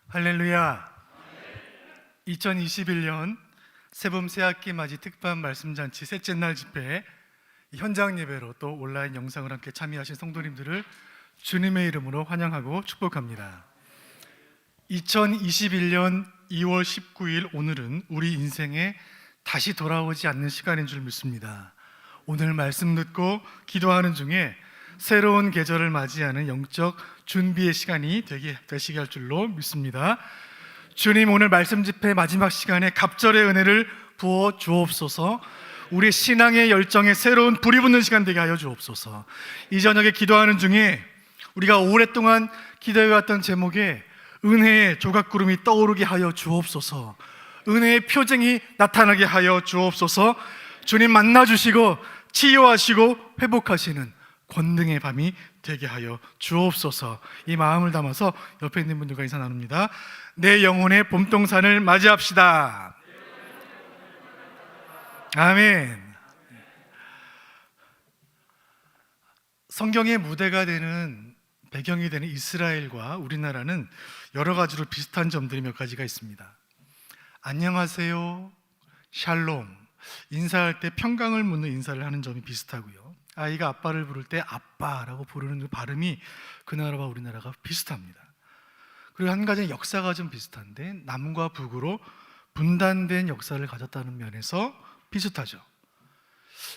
할렐루야. 2021년 새봄 새학기 맞이 특반 말씀잔치 셋째 날 집회 현장 예배로 또 온라인 영상을 함께 참여하신 성도님들을 주님의 이름으로 환영하고 축복합니다. 2021년 2월 19일 오늘은 우리 인생에 다시 돌아오지 않는 시간인 줄 믿습니다. 오늘 말씀 듣고 기도하는 중에 새로운 계절을 맞이하는 영적 준비의 시간이 되시게 할 줄로 믿습니다. 주님, 오늘 말씀 집회 마지막 시간에 갑절의 은혜를 부어 주옵소서. 우리 신앙의 열정에 새로운 불이 붙는 시간 되게 하여 주옵소서. 이 저녁에 기도하는 중에 우리가 오랫동안 기도해왔던 제목에 은혜의 조각구름이 떠오르게 하여 주옵소서. 은혜의 표징이 나타나게 하여 주옵소서. 주님 만나주시고 치유하시고 회복하시는 권능의 밤이 되게 하여 주옵소서. 이 마음을 담아서 옆에 있는 분들과 인사 나눕니다. 내 영혼의 봄동산을 맞이합시다. 아멘. 성경의 무대가 되는 배경이 되는 이스라엘과 우리나라는 여러 가지로 비슷한 점들이 몇 가지가 있습니다. 안녕하세요, 샬롬, 인사할 때 평강을 묻는 인사를 하는 점이 비슷하고요. 아이가 아빠를 부를 때 아빠라고 부르는 그 발음이 그 나라와 우리나라가 비슷합니다. 그리고 한 가지 역사가 좀 비슷한데 남과 북으로 분단된 역사를 가졌다는 면에서 비슷하죠.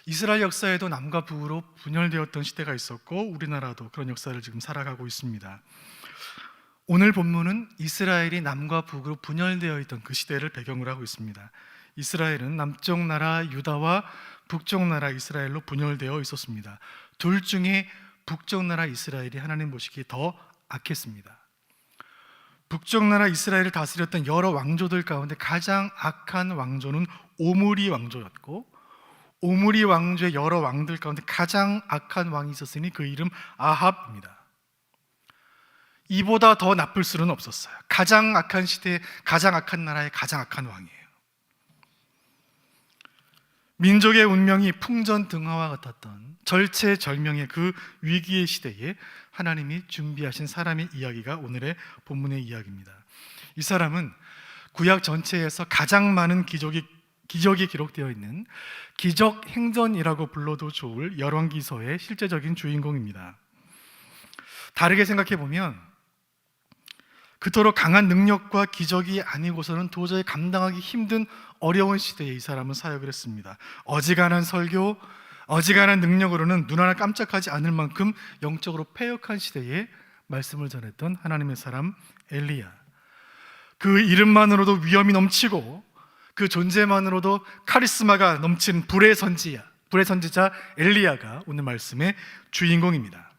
이스라엘 역사에도 남과 북으로 분열되었던 시대가 있었고 우리나라도 그런 역사를 지금 살아가고 있습니다. 오늘 본문은 이스라엘이 남과 북으로 분열되어 있던 그 시대를 배경으로 하고 있습니다. 이스라엘은 남쪽 나라 유다와 북쪽 나라 이스라엘로 분열되어 있었습니다. 둘 중에 북쪽 나라 이스라엘이 하나님 보시기에 더 악했습니다. 북쪽 나라 이스라엘을 다스렸던 여러 왕조들 가운데 가장 악한 왕조는 오므리 왕조였고, 오므리 왕조의 여러 왕들 가운데 가장 악한 왕이 있었으니 그 이름 아합입니다. 이보다 더 나쁠 수는 없었어요. 가장 악한 시대에 가장 악한 나라의 가장 악한 왕이에요. 민족의 운명이 풍전등화와 같았던 절체절명의 그 위기의 시대에 하나님이 준비하신 사람의 이야기가 오늘의 본문의 이야기입니다. 이 사람은 구약 전체에서 가장 많은 기적이 기록되어 있는 기적행전이라고 불러도 좋을 열왕기서의 실제적인 주인공입니다. 다르게 생각해 보면 그토록 강한 능력과 기적이 아니고서는 도저히 감당하기 힘든 어려운 시대에 이 사람은 사역을 했습니다. 어지간한 설교, 어지간한 능력으로는 눈 하나 깜짝하지 않을 만큼 영적으로 패역한 시대에 말씀을 전했던 하나님의 사람 엘리야. 그 이름만으로도 위엄이 넘치고 그 존재만으로도 카리스마가 넘치는 불의 선지자 엘리야가 오늘 말씀의 주인공입니다.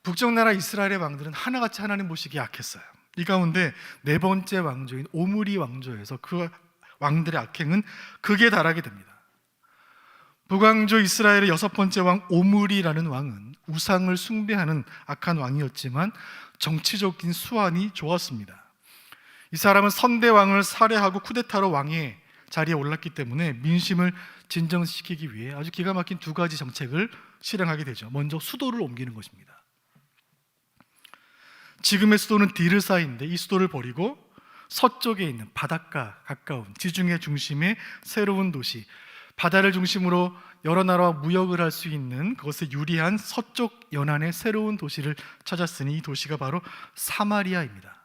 북쪽 나라 이스라엘의 왕들은 하나같이 하나님 보시기에 악했어요. 이 가운데 네 번째 왕조인 오므리 왕조에서 그 왕들의 악행은 극에 달하게 됩니다. 북왕조 이스라엘의 여섯 번째 왕 오므리라는 왕은 우상을 숭배하는 악한 왕이었지만 정치적인 수완이 좋았습니다. 이 사람은 선대왕을 살해하고 쿠데타로 왕의 자리에 올랐기 때문에 민심을 진정시키기 위해 아주 기가 막힌 두 가지 정책을 실행하게 되죠. 먼저 수도를 옮기는 것입니다. 지금의 수도는 디르사인데 이 수도를 버리고 서쪽에 있는 바닷가 가까운 지중해 중심의 새로운 도시, 바다를 중심으로 여러 나라와 무역을 할 수 있는 그것에 유리한 서쪽 연안의 새로운 도시를 찾았으니 이 도시가 바로 사마리아입니다.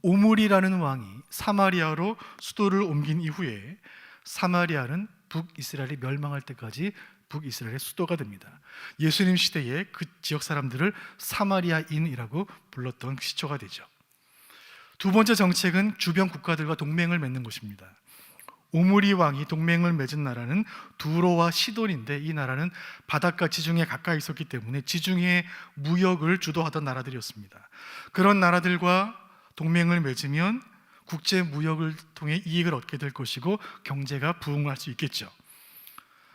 오므리라는 왕이 사마리아로 수도를 옮긴 이후에 사마리아는 북이스라엘이 멸망할 때까지 북이스라엘의 수도가 됩니다. 예수님 시대에 그 지역 사람들을 사마리아인이라고 불렀던 시초가 되죠. 두 번째 정책은 주변 국가들과 동맹을 맺는 것입니다. 오므리 왕이 동맹을 맺은 나라는 두로와 시돈인데 이 나라는 바닷가 지중해에 가까이 있었기 때문에 지중해 무역을 주도하던 나라들이었습니다. 그런 나라들과 동맹을 맺으면 국제 무역을 통해 이익을 얻게 될 것이고 경제가 부흥할 수 있겠죠.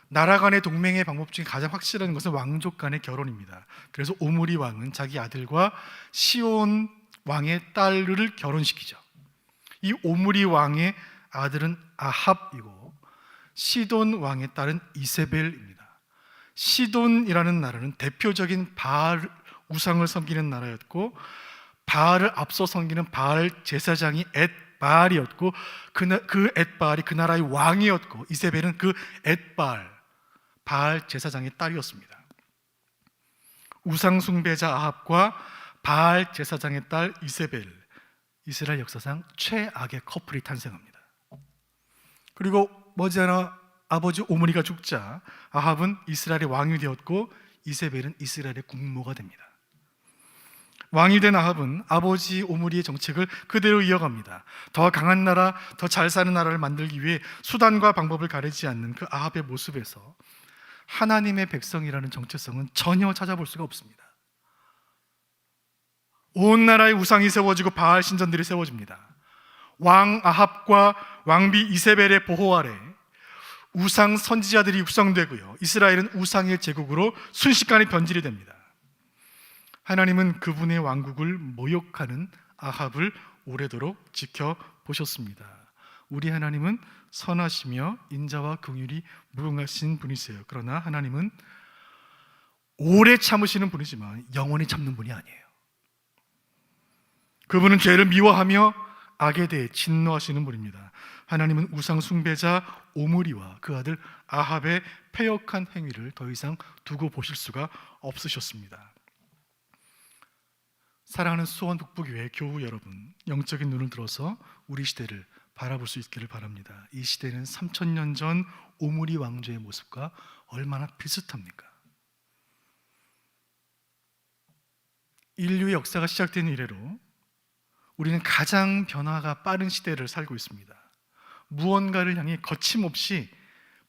나라 간의 동맹의 방법 중에 가장 확실한 것은 왕족 간의 결혼입니다. 그래서 오므리 왕은 자기 아들과 시온 왕의 딸을 결혼시키죠. 이 오므리 왕의 아들은 아합이고 시돈 왕의 딸은 이세벨입니다. 시돈이라는 나라는 대표적인 바알 우상을 섬기는 나라였고 바알을 앞서 섬기는 바알 제사장이 엣바알이었고 그 엣바알이 그 나라의 왕이었고 이세벨은 그 엣바알 바알 제사장의 딸이었습니다. 우상 숭배자 아합과 바알 제사장의 딸 이세벨, 이스라엘 역사상 최악의 커플이 탄생합니다. 그리고 머지않아 아버지 오므리가 죽자 아합은 이스라엘의 왕이 되었고 이세벨은 이스라엘의 국모가 됩니다. 왕이 된 아합은 아버지 오므리의 정책을 그대로 이어갑니다. 더 강한 나라, 더 잘 사는 나라를 만들기 위해 수단과 방법을 가리지 않는 그 아합의 모습에서 하나님의 백성이라는 정체성은 전혀 찾아볼 수가 없습니다. 온 나라에 우상이 세워지고 바알 신전들이 세워집니다. 왕 아합과 왕비 이세벨의 보호 아래 우상 선지자들이 육성되고요, 이스라엘은 우상의 제국으로 순식간에 변질이 됩니다. 하나님은 그분의 왕국을 모욕하는 아합을 오래도록 지켜보셨습니다. 우리 하나님은 선하시며 인자와 긍휼이 무궁하신 분이세요. 그러나 하나님은 오래 참으시는 분이지만 영원히 참는 분이 아니에요. 그분은 죄를 미워하며 악에 대해 진노하시는 분입니다. 하나님은 우상 숭배자 오므리와 그 아들 아합의 패역한 행위를 더 이상 두고 보실 수가 없으셨습니다. 사랑하는 수원 북부교회 교우 여러분, 영적인 눈을 들어서 우리 시대를 바라볼 수 있기를 바랍니다. 이 시대는 3000년 전 오므리 왕조의 모습과 얼마나 비슷합니까? 인류의 역사가 시작된 이래로 우리는 가장 변화가 빠른 시대를 살고 있습니다. 무언가를 향해 거침없이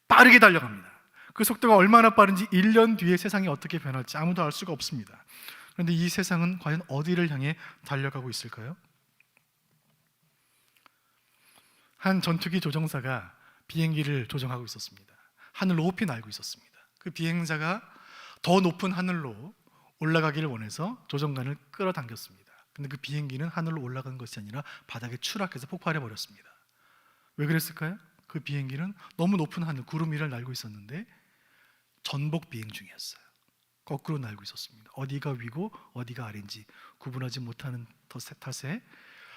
빠르게 달려갑니다. 그 속도가 얼마나 빠른지 1년 뒤에 세상이 어떻게 변할지 아무도 알 수가 없습니다. 그런데 이 세상은 과연 어디를 향해 달려가고 있을까요? 한 전투기 조종사가 비행기를 조종하고 있었습니다. 하늘 높이 날고 있었습니다. 그 비행자가 더 높은 하늘로 올라가기를 원해서 조종관을 끌어당겼습니다. 근데 그 비행기는 하늘로 올라간 것이 아니라 바닥에 추락해서 폭발해 버렸습니다. 왜 그랬을까요? 그 비행기는 너무 높은 하늘, 구름 위를 날고 있었는데 전복 비행 중이었어요. 거꾸로 날고 있었습니다. 어디가 위고 어디가 아래인지 구분하지 못하는 탓에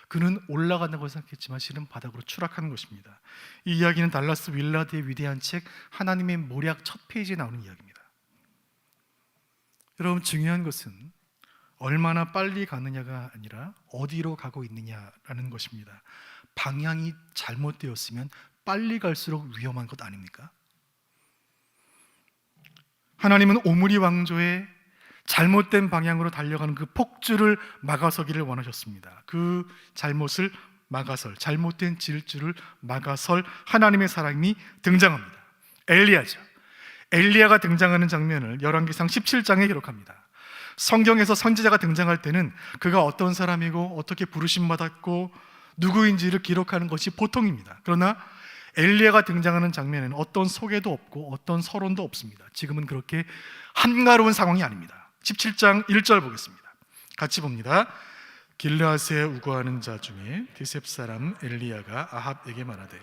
그는 올라간다고 생각했지만 실은 바닥으로 추락하는 것입니다. 이 이야기는 달라스 윌라드의 위대한 책 하나님의 모략 첫 페이지에 나오는 이야기입니다. 여러분, 중요한 것은 얼마나 빨리 가느냐가 아니라 어디로 가고 있느냐라는 것입니다. 방향이 잘못되었으면 빨리 갈수록 위험한 것 아닙니까? 하나님은 오므리 왕조의 잘못된 방향으로 달려가는 그 폭주를 막아서기를 원하셨습니다. 그 잘못을 막아설, 잘못된 질주를 막아설 하나님의 사람이 등장합니다. 엘리야죠. 엘리야가 등장하는 장면을 열왕기상 17장에 기록합니다. 성경에서 선지자가 등장할 때는 그가 어떤 사람이고 어떻게 부르심 받았고 누구인지를 기록하는 것이 보통입니다. 그러나 엘리야가 등장하는 장면에는 어떤 소개도 없고 어떤 서론도 없습니다. 지금은 그렇게 한가로운 상황이 아닙니다. 17장 1절 보겠습니다. 같이 봅니다. 길르앗에 우거하는 자 중에 디셉 사람 엘리야가 아합에게 말하되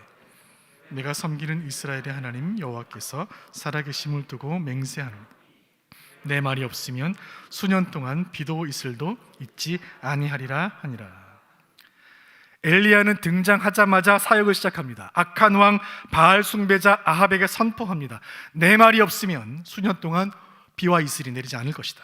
내가 섬기는 이스라엘의 하나님 여호와께서 살아계심을 두고 맹세하노니 내 말이 없으면 수년 동안 비도 이슬도 있지 아니하리라 하니라. 엘리야는 등장하자마자 사역을 시작합니다. 악한 왕 바알 숭배자 아합에게 선포합니다. 내 말이 없으면 수년 동안 비와 이슬이 내리지 않을 것이다.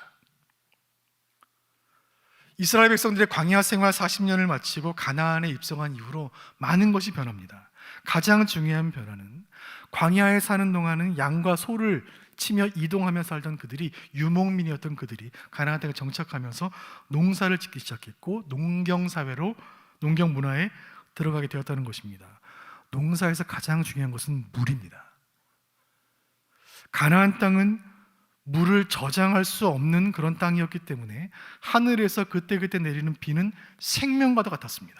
이스라엘 백성들의 광야 생활 40년을 마치고 가나안에 입성한 이후로 많은 것이 변합니다. 가장 중요한 변화는 광야에 사는 동안은 양과 소를 치며 이동하며 살던 그들이, 유목민이었던 그들이 가나안 땅에 정착하면서 농사를 짓기 시작했고 농경 문화에 들어가게 되었다는 것입니다. 농사에서 가장 중요한 것은 물입니다. 가나안 땅은 물을 저장할 수 없는 그런 땅이었기 때문에 하늘에서 그때그때 내리는 비는 생명과도 같았습니다.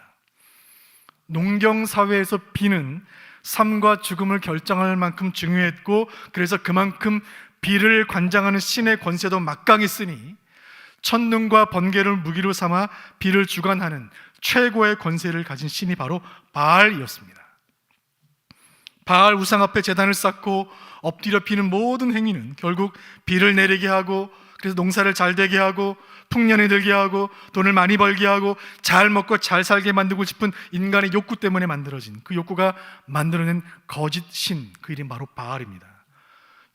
농경 사회에서 비는 삶과 죽음을 결정할 만큼 중요했고, 그래서 그만큼 비를 관장하는 신의 권세도 막강했으니 천둥과 번개를 무기로 삼아 비를 주관하는 최고의 권세를 가진 신이 바로 바알이었습니다. 바알 우상 앞에 제단을 쌓고 엎드려 비는 모든 행위는 결국 비를 내리게 하고, 그래서 농사를 잘 되게 하고, 풍년이 들게 하고 돈을 많이 벌게 하고 잘 먹고 잘 살게 만들고 싶은 인간의 욕구 때문에 만들어진 그 욕구가 만들어낸 거짓 신, 그 이름이 바로 바알입니다.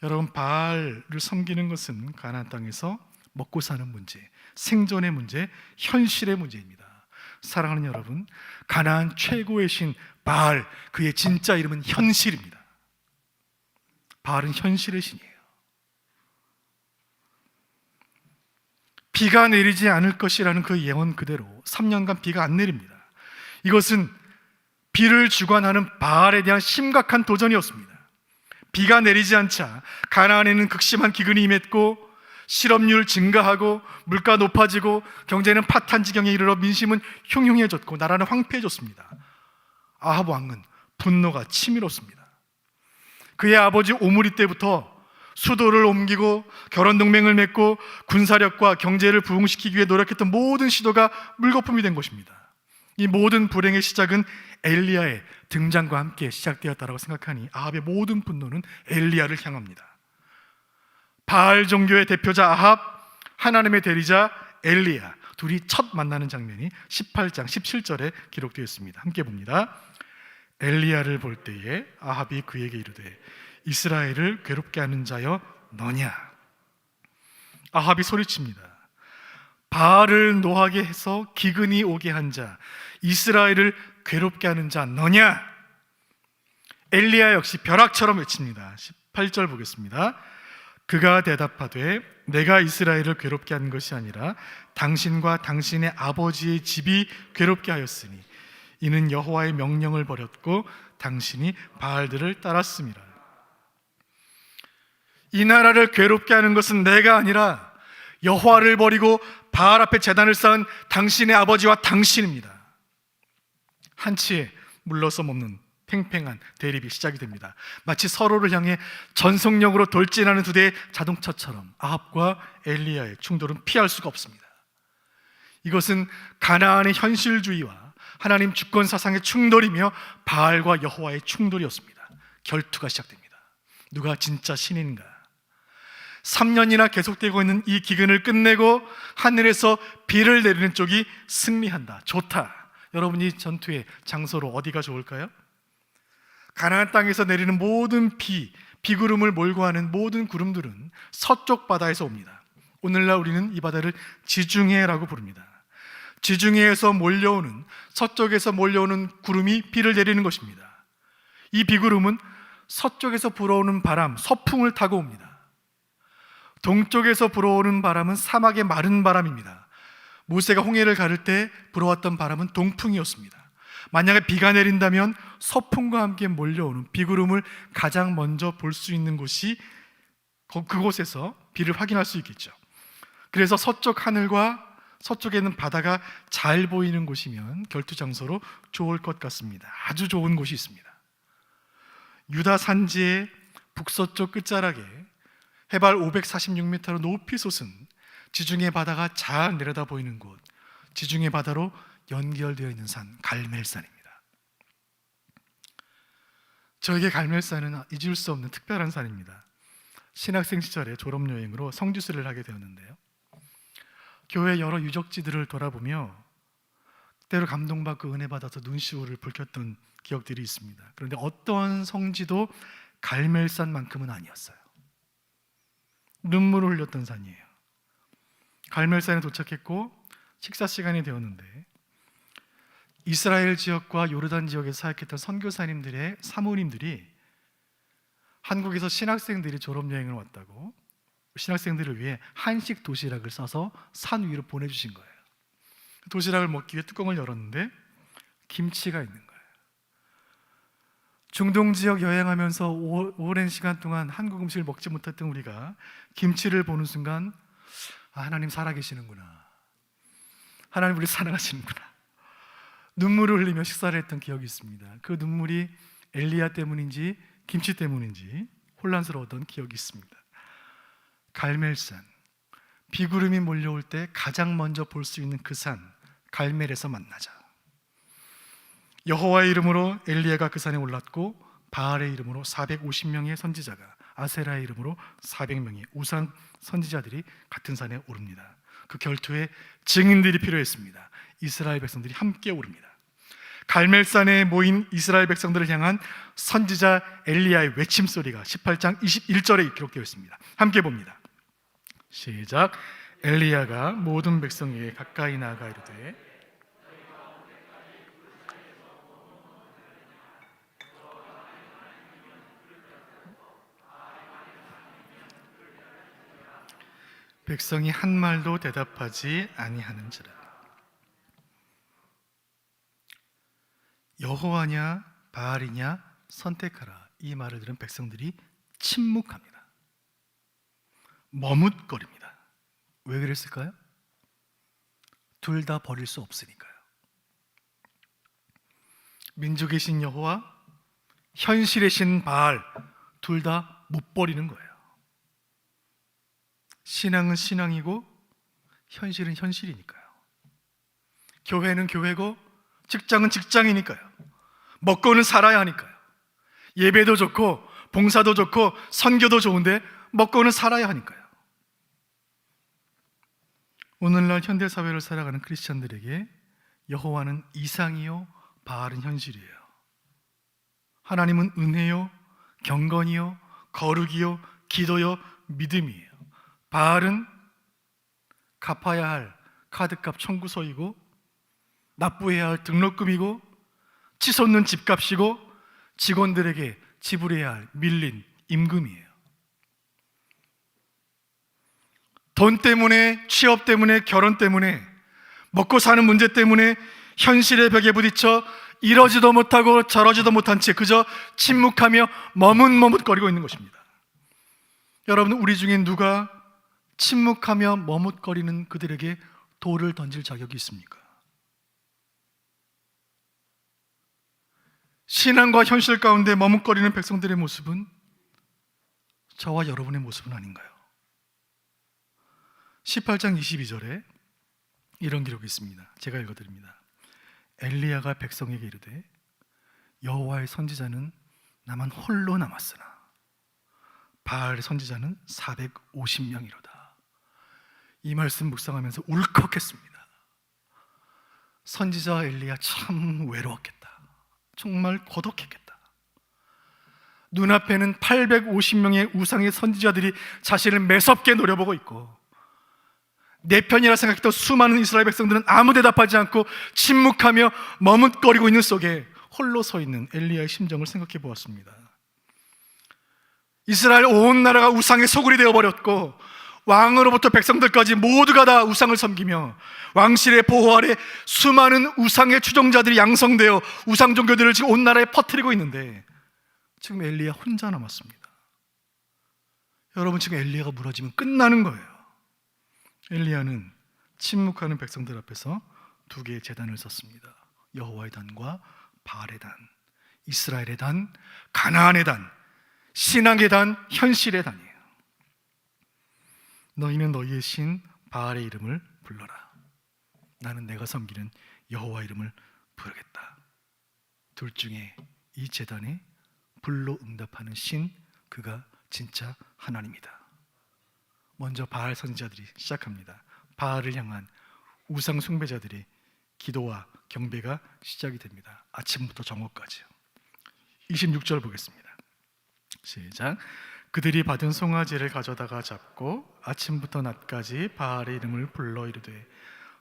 여러분, 바알을 섬기는 것은 가나안 땅에서 먹고 사는 문제, 생존의 문제, 현실의 문제입니다. 사랑하는 여러분, 가나안 최고의 신 바알, 그의 진짜 이름은 현실입니다. 바알은 현실의 신이에요. 비가 내리지 않을 것이라는 그 예언 그대로 3년간 비가 안 내립니다. 이것은 비를 주관하는 바알에 대한 심각한 도전이었습니다. 비가 내리지 않자 가나안에는 극심한 기근이 임했고 실업률 증가하고 물가 높아지고 경제는 파탄 지경에 이르러 민심은 흉흉해졌고 나라는 황폐해졌습니다. 아합 왕은 분노가 치밀었습니다. 그의 아버지 오므리 때부터 수도를 옮기고 결혼 동맹을 맺고 군사력과 경제를 부흥시키기 위해 노력했던 모든 시도가 물거품이 된 것입니다. 이 모든 불행의 시작은 엘리야의 등장과 함께 시작되었다고 생각하니 아합의 모든 분노는 엘리야를 향합니다. 바알 종교의 대표자 아합, 하나님의 대리자 엘리야, 둘이 첫 만나는 장면이 18장 17절에 기록되어 있습니다. 함께 봅니다. 엘리야를 볼 때에 아합이 그에게 이르되 이스라엘을 괴롭게 하는 자여 너냐? 아합이 소리칩니다. 바알을 노하게 해서 기근이 오게 한 자, 이스라엘을 괴롭게 하는 자 너냐? 엘리야 역시 벼락처럼 외칩니다. 18절 보겠습니다. 그가 대답하되 내가 이스라엘을 괴롭게 한 것이 아니라 당신과 당신의 아버지의 집이 괴롭게 하였으니 이는 여호와의 명령을 버렸고 당신이 바알들을 따랐습니다. 이 나라를 괴롭게 하는 것은 내가 아니라 여호와를 버리고 바알 앞에 제단을 쌓은 당신의 아버지와 당신입니다. 한치에 물러서 먹는 팽팽한 대립이 시작이 됩니다. 마치 서로를 향해 전속력으로 돌진하는 두 대의 자동차처럼 아합과 엘리야의 충돌은 피할 수가 없습니다. 이것은 가나안의 현실주의와 하나님 주권 사상의 충돌이며 바알과 여호와의 충돌이었습니다. 결투가 시작됩니다. 누가 진짜 신인가? 3년이나 계속되고 있는 이 기근을 끝내고 하늘에서 비를 내리는 쪽이 승리한다. 좋다. 여러분, 이 전투의 장소로 어디가 좋을까요? 가나안 땅에서 내리는 모든 비구름을 몰고 하는 모든 구름들은 서쪽 바다에서 옵니다. 오늘날 우리는 이 바다를 지중해라고 부릅니다. 지중해에서 몰려오는, 서쪽에서 몰려오는 구름이 비를 내리는 것입니다. 이 비구름은 서쪽에서 불어오는 바람, 서풍을 타고 옵니다. 동쪽에서 불어오는 바람은 사막의 마른 바람입니다. 모세가 홍해를 가를 때 불어왔던 바람은 동풍이었습니다. 만약에 비가 내린다면 서풍과 함께 몰려오는 비구름을 가장 먼저 볼 수 있는 곳이 그곳에서 비를 확인할 수 있겠죠. 그래서 서쪽 하늘과 서쪽에 있는 바다가 잘 보이는 곳이면 결투 장소로 좋을 것 같습니다. 아주 좋은 곳이 있습니다. 유다 산지의 북서쪽 끝자락에 해발 546m로 높이 솟은 지중해 바다가 잘 내려다 보이는 곳, 지중해 바다로 연결되어 있는 산, 갈멜산입니다. 저에게 갈멜산은 잊을 수 없는 특별한 산입니다. 신학생 시절에 졸업여행으로 성지순례를 하게 되었는데요, 교회 여러 유적지들을 돌아보며 때로 감동받고 은혜 받아서 눈시울을 붉혔던 기억들이 있습니다. 그런데 어떤 성지도 갈멜산만큼은 아니었어요. 눈물을 흘렸던 산이에요. 갈멜산에 도착했고 식사 시간이 되었는데 이스라엘 지역과 요르단 지역에서 사역했던 선교사님들의 사모님들이 한국에서 신학생들이 졸업여행을 왔다고 신학생들을 위해 한식 도시락을 싸서 산 위로 보내주신 거예요. 도시락을 먹기 위해 뚜껑을 열었는데 김치가 있는 거예요. 중동 지역 여행하면서 오랜 시간 동안 한국 음식을 먹지 못했던 우리가 김치를 보는 순간, 하나님 살아계시는구나, 하나님 우리 사랑하시는구나, 눈물을 흘리며 식사를 했던 기억이 있습니다. 그 눈물이 엘리야 때문인지 김치 때문인지 혼란스러웠던 기억이 있습니다. 갈멜산, 비구름이 몰려올 때 가장 먼저 볼 수 있는 그 산 갈멜에서 만나자. 여호와의 이름으로 엘리야가 그 산에 올랐고 바알의 이름으로 450명의 선지자가, 아세라의 이름으로 400명의 우상 선지자들이 같은 산에 오릅니다. 그 결투에 증인들이 필요했습니다. 이스라엘 백성들이 함께 오릅니다. 갈멜산에 모인 이스라엘 백성들을 향한 선지자 엘리야의 외침소리가 18장 21절에 기록되어 있습니다. 함께 봅니다. 시작. 엘리야가 모든 백성에게 가까이 나아가 이르되 백성이 한 말도 대답하지 아니하는지라. 여호와냐 바알이냐 선택하라. 이 말을 들은 백성들이 침묵합니다. 머뭇거립니다. 왜 그랬을까요? 둘 다 버릴 수 없으니까요. 민족의 신 여호와, 현실의 신 바알, 둘 다 못 버리는 거예요. 신앙은 신앙이고 현실은 현실이니까요. 교회는 교회고 직장은 직장이니까요. 먹고는 살아야 하니까요. 예배도 좋고 봉사도 좋고 선교도 좋은데 먹고는 살아야 하니까요. 오늘날 현대사회를 살아가는 크리스찬들에게 여호와는 이상이요 바알은 현실이에요. 하나님은 은혜요 경건이요 거룩이요 기도요 믿음이에요. 바알은 갚아야 할 카드값 청구서이고 납부해야 할 등록금이고 치솟는 집값이고 직원들에게 지불해야 할 밀린 임금이에요. 돈 때문에, 취업 때문에, 결혼 때문에, 먹고 사는 문제 때문에 현실의 벽에 부딪혀 이러지도 못하고 저러지도 못한 채 그저 침묵하며 머뭇머뭇거리고 있는 것입니다. 여러분, 우리 중에 누가 침묵하며 머뭇거리는 그들에게 돌을 던질 자격이 있습니까? 신앙과 현실 가운데 머뭇거리는 백성들의 모습은 저와 여러분의 모습은 아닌가요? 18장 22절에 이런 기록이 있습니다. 제가 읽어드립니다. 엘리야가 백성에게 이르되 여호와의 선지자는 나만 홀로 남았으나 바알의 선지자는 450명이로다. 이 말씀 묵상하면서 울컥했습니다. 선지자 엘리야 참 외로웠겠다. 정말 고독했겠다. 눈앞에는 850명의 우상의 선지자들이 자신을 매섭게 노려보고 있고 내 편이라 생각했던 수많은 이스라엘 백성들은 아무 대답하지 않고 침묵하며 머뭇거리고 있는 속에 홀로 서 있는 엘리야의 심정을 생각해 보았습니다. 이스라엘 온 나라가 우상의 소굴이 되어버렸고 왕으로부터 백성들까지 모두가 다 우상을 섬기며 왕실의 보호 아래 수많은 우상의 추종자들이 양성되어 우상 종교들을 지금 온 나라에 퍼뜨리고 있는데 지금 엘리야 혼자 남았습니다. 여러분, 지금 엘리야가 무너지면 끝나는 거예요. 엘리야는 침묵하는 백성들 앞에서 두 개의 제단을 섰습니다. 여호와의 단과 바알의 단, 이스라엘의 단, 가나안의 단, 신앙의 단, 현실의 단이에요. 너희는 너희의 신 바알의 이름을 불러라. 나는 내가 섬기는 여호와 이름을 부르겠다. 둘 중에 이 제단에 불로 응답하는 신, 그가 진짜 하나님이다. 먼저 바알 선지자들이 시작합니다. 바알을 향한 우상 숭배자들의 기도와 경배가 시작이 됩니다. 아침부터 정오까지요. 26절 보겠습니다. 시작. 그들이 받은 송아지를 가져다가 잡고 아침부터 낮까지 바알의 이름을 불러 이르되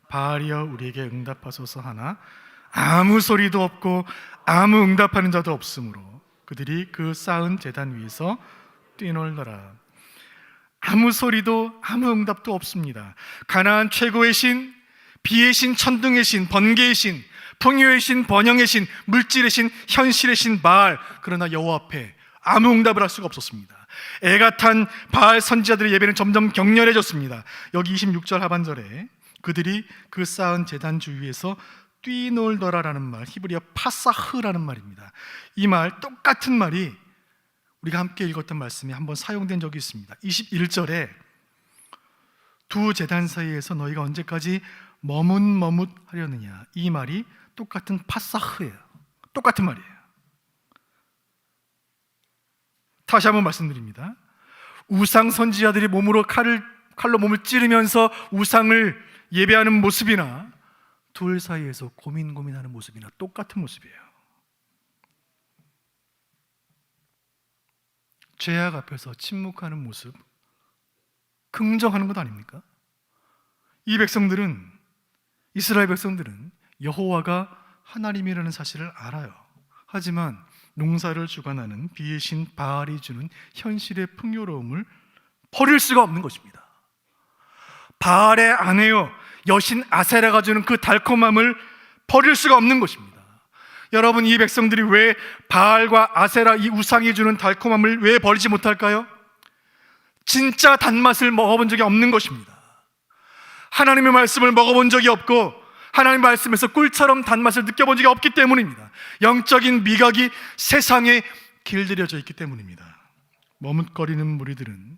바알이여 우리에게 응답하소서 하나 아무 소리도 없고 아무 응답하는 자도 없으므로 그들이 그 쌓은 제단 위에서 뛰놀더라. 아무 소리도 아무 응답도 없습니다. 가나안 최고의 신, 비의 신, 천둥의 신, 번개의 신, 풍요의 신, 번영의 신, 물질의 신, 현실의 신 바알. 그러나 여호와 앞에 아무 응답을 할 수가 없었습니다. 애가 탄 바알 선지자들의 예배는 점점 격렬해졌습니다. 여기 26절 하반절에 그들이 그 쌓은 제단 주위에서 뛰놀더라라는 말, 히브리어 파사흐라는 말입니다. 이 말, 똑같은 말이 우리가 함께 읽었던 말씀에 한번 사용된 적이 있습니다. 21절에 두 제단 사이에서 너희가 언제까지 머뭇머뭇하려느냐, 이 말이 똑같은 파사흐예요. 똑같은 말이에요. 다시 한번 말씀드립니다. 우상 선지자들이 몸으로 칼을 칼로 몸을 찌르면서 우상을 예배하는 모습이나 둘 사이에서 고민하는 모습이나 똑같은 모습이에요. 죄악 앞에서 침묵하는 모습, 긍정하는 것 아닙니까? 이 백성들은, 이스라엘 백성들은 여호와가 하나님이라는 사실을 알아요. 하지만 농사를 주관하는 비의 신 바알이 주는 현실의 풍요로움을 버릴 수가 없는 것입니다. 바알의 아내요 여신 아세라가 주는 그 달콤함을 버릴 수가 없는 것입니다. 여러분, 이 백성들이 왜 바알과 아세라 이 우상이 주는 달콤함을 왜 버리지 못할까요? 진짜 단맛을 먹어본 적이 없는 것입니다. 하나님의 말씀을 먹어본 적이 없고 하나님의 말씀에서 꿀처럼 단맛을 느껴본 적이 없기 때문입니다. 영적인 미각이 세상에 길들여져 있기 때문입니다. 머뭇거리는 무리들은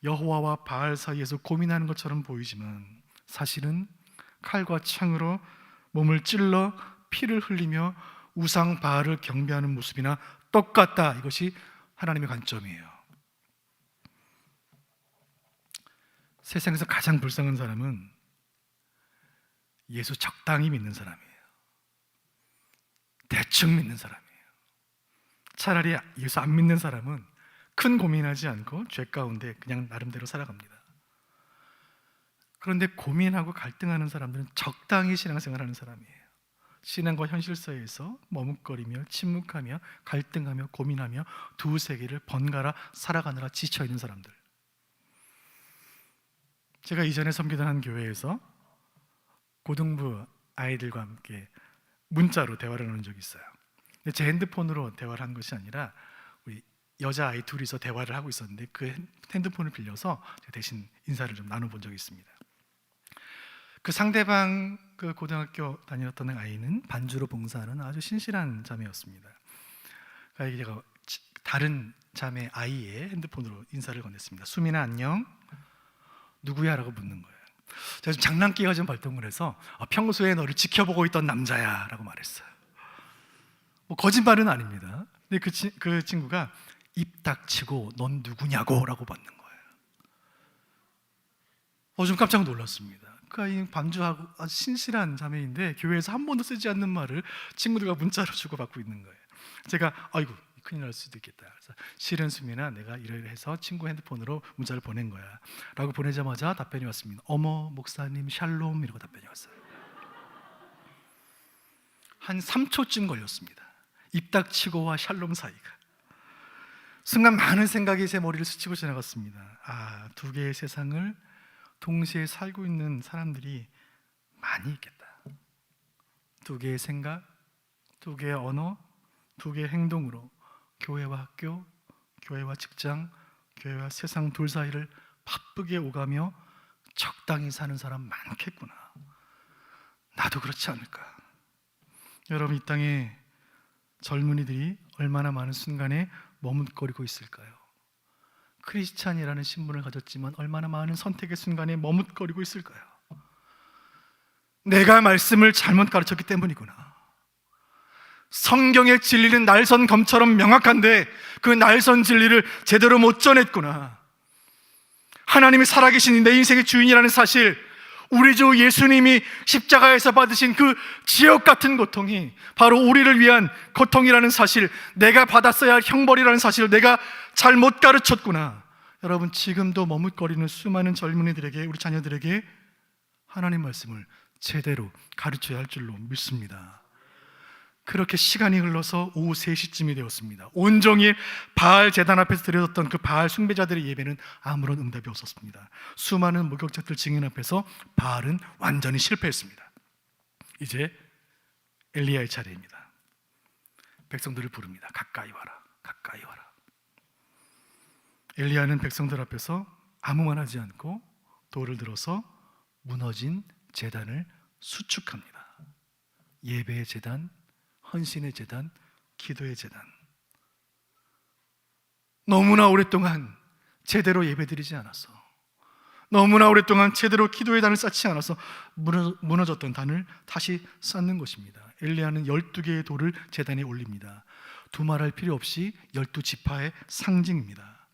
여호와와 바알 사이에서 고민하는 것처럼 보이지만 사실은 칼과 창으로 몸을 찔러 피를 흘리며 우상 바알을 경배하는 모습이나 똑같다. 이것이 하나님의 관점이에요. 세상에서 가장 불쌍한 사람은 예수 적당히 믿는 사람이에요. 대충 믿는 사람이에요. 차라리 예수 안 믿는 사람은 큰 고민하지 않고 죄 가운데 그냥 나름대로 살아갑니다. 그런데 고민하고 갈등하는 사람들은 적당히 신앙생활하는 사람이에요. 신앙과 현실 사이에서 머뭇거리며 침묵하며 갈등하며 고민하며 두 세계를 번갈아 살아가느라 지쳐있는 사람들. 제가 이전에 섬기던 한 교회에서 고등부 아이들과 함께 문자로 대화를 나눈 적이 있어요. 근데 제 핸드폰으로 대화를 한 것이 아니라 우리 여자아이 둘이서 대화를 하고 있었는데 그 핸드폰을 빌려서 제가 대신 인사를 좀 나눠본 적이 있습니다. 그 상대방 그 고등학교 다녔던 아이는 반주로 봉사하는 아주 신실한 자매였습니다. 그러니까 제가 다른 자매 아이의 핸드폰으로 인사를 건넸습니다. 수민아 안녕. 누구야? 라고 묻는 거예요. 제가 좀 장난기가 좀 발동을 해서 평소에 너를 지켜보고 있던 남자야 라고 말했어요. 뭐 거짓말은 아닙니다. 근데 그 친구가 입 닥치고 넌 누구냐고 라고 받는 거예요. 좀 깜짝 놀랐습니다. 그 아이 반주하고 아주 신실한 자매인데 교회에서 한 번도 쓰지 않는 말을 친구들과 문자로 주고받고 있는 거예요. 제가 아이고 큰일 날 수도 있겠다. 그래서 실은 수민아 내가 이래서 친구 핸드폰으로 문자를 보낸 거야 라고 보내자마자 답변이 왔습니다. 어머 목사님 샬롬 이라고 답변이 왔어요. 한 3초쯤 걸렸습니다. 입 닥치고와 샬롬 사이가. 순간 많은 생각이 제 머리를 스치고 지나갔습니다. 두 개의 세상을 동시에 살고 있는 사람들이 많이 있겠다. 두 개의 생각, 두 개의 언어, 두 개의 행동으로 교회와 학교, 교회와 직장, 교회와 세상 둘 사이를 바쁘게 오가며 적당히 사는 사람 많겠구나. 나도 그렇지 않을까. 여러분, 이 땅에 젊은이들이 얼마나 많은 순간에 머뭇거리고 있을까요? 크리스찬이라는 신분을 가졌지만 얼마나 많은 선택의 순간에 머뭇거리고 있을까요? 내가 말씀을 잘못 가르쳤기 때문이구나. 성경의 진리는 날선 검처럼 명확한데 그 날선 진리를 제대로 못 전했구나. 하나님이 살아계신 내 인생의 주인이라는 사실, 우리 주 예수님이 십자가에서 받으신 그 지옥 같은 고통이 바로 우리를 위한 고통이라는 사실, 내가 받았어야 할 형벌이라는 사실을 내가 잘못 가르쳤구나. 여러분, 지금도 머뭇거리는 수많은 젊은이들에게, 우리 자녀들에게 하나님 말씀을 제대로 가르쳐야 할 줄로 믿습니다. 그렇게 시간이 흘러서 오후 3시쯤이 되었습니다. 온종일 바알 제단 앞에서 드려졌던 그 바알 숭배자들의 예배는 아무런 응답이 없었습니다. 수많은 목격자들 증인 앞에서 바알은 완전히 실패했습니다. 이제 엘리야의 차례입니다. 백성들을 부릅니다. 가까이 와라, 가까이 와라. 엘리야는 백성들 앞에서 아무 말 하지 않고 돌을 들어서 무너진 제단을 수축합니다. 예배의 제단, 헌신의 제단, 기도의 제단. 너무나 오랫동안 제대로 예배드리지 않아서, 너무나 오랫동안 제대로 기도의 단을 쌓지 않아서 무너졌던 단을 다시 쌓는 것입니다. 엘리야는 12개의 돌을 제단에 올립니다. 두말할 필요 없이 12지파의 상징입니다.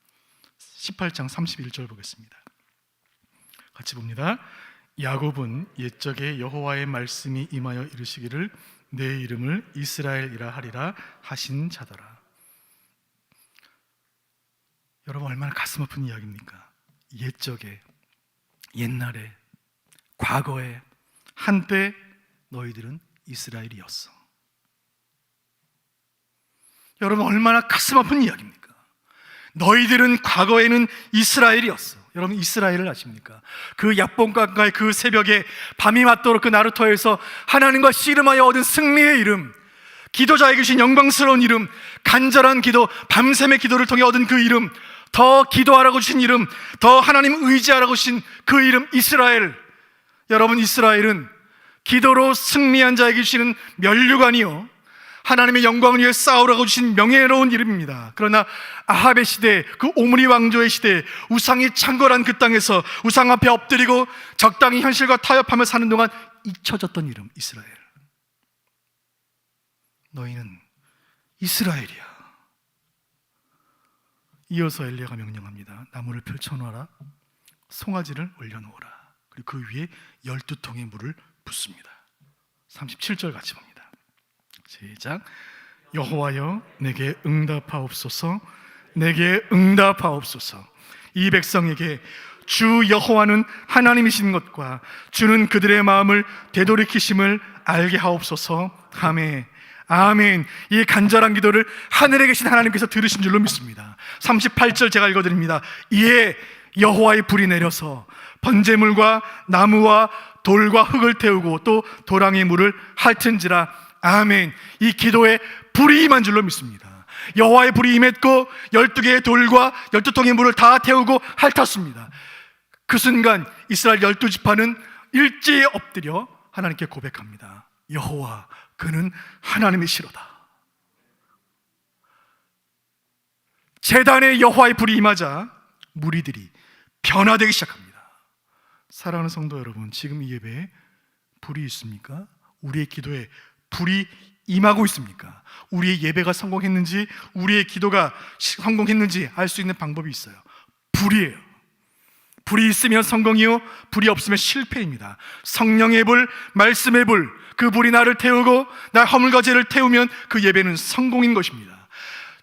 18장 31절 보겠습니다. 같이 봅니다. 야곱은 옛적에 여호와의 말씀이 임하여 이르시기를 내 이름을 이스라엘이라 하리라 하신 자더라. 여러분, 얼마나 가슴 아픈 이야기입니까? 옛적에, 옛날에, 과거에, 한때 너희들은 이스라엘이었어. 여러분, 얼마나 가슴 아픈 이야기입니까? 너희들은 과거에는 이스라엘이었어. 여러분, 이스라엘을 아십니까? 그 약봉강가의 그 새벽에 밤이 맞도록 그 나루터에서 하나님과 씨름하여 얻은 승리의 이름, 기도자에게 주신 영광스러운 이름, 간절한 기도, 밤샘의 기도를 통해 얻은 그 이름, 더 기도하라고 주신 이름, 더 하나님 의지하라고 주신 그 이름, 이스라엘. 여러분, 이스라엘은 기도로 승리한 자에게 주시는 면류관이요, 하나님의 영광을 위해 싸우라고 주신 명예로운 이름입니다. 그러나 아합의 시대, 그 오므리 왕조의 시대, 우상이 창궐한 그 땅에서 우상 앞에 엎드리고 적당히 현실과 타협하며 사는 동안 잊혀졌던 이름, 이스라엘. 너희는 이스라엘이야. 이어서 엘리야가 명령합니다. 나무를 펼쳐놓아라, 송아지를 올려놓으라, 그리고 그 위에 12통의 물을 붓습니다. 37절 같이 봅니다. 시작. 여호와여, 내게 응답하옵소서, 내게 응답하옵소서. 이 백성에게 주 여호와는 하나님이신 것과 주는 그들의 마음을 되돌이키심을 알게 하옵소서. 아멘. 아멘. 이 간절한 기도를 하늘에 계신 하나님께서 들으신 줄로 믿습니다. 38절 제가 읽어드립니다. 이에 여호와의 불이 내려서 번제물과 나무와 돌과 흙을 태우고 또 도랑의 물을 핥은지라. 아멘. 이 기도에 불이 임한 줄로 믿습니다. 여호와의 불이 임했고 12개의 돌과 12통의 물을 다 태우고 핥았습니다. 그 순간 이스라엘 12지파는 일제히 엎드려 하나님께 고백합니다. 여호와, 그는 하나님이시로다. 제단에 여호와의 불이 임하자 무리들이 변화되기 시작합니다. 사랑하는 성도 여러분, 지금 이 예배에 불이 있습니까? 우리의 기도에 불이 임하고 있습니까? 우리의 예배가 성공했는지, 우리의 기도가 성공했는지 알 수 있는 방법이 있어요. 불이에요. 불이 있으면 성공이요, 불이 없으면 실패입니다. 성령의 불, 말씀의 불, 그 불이 나를 태우고 나 허물과 죄를 태우면 그 예배는 성공인 것입니다.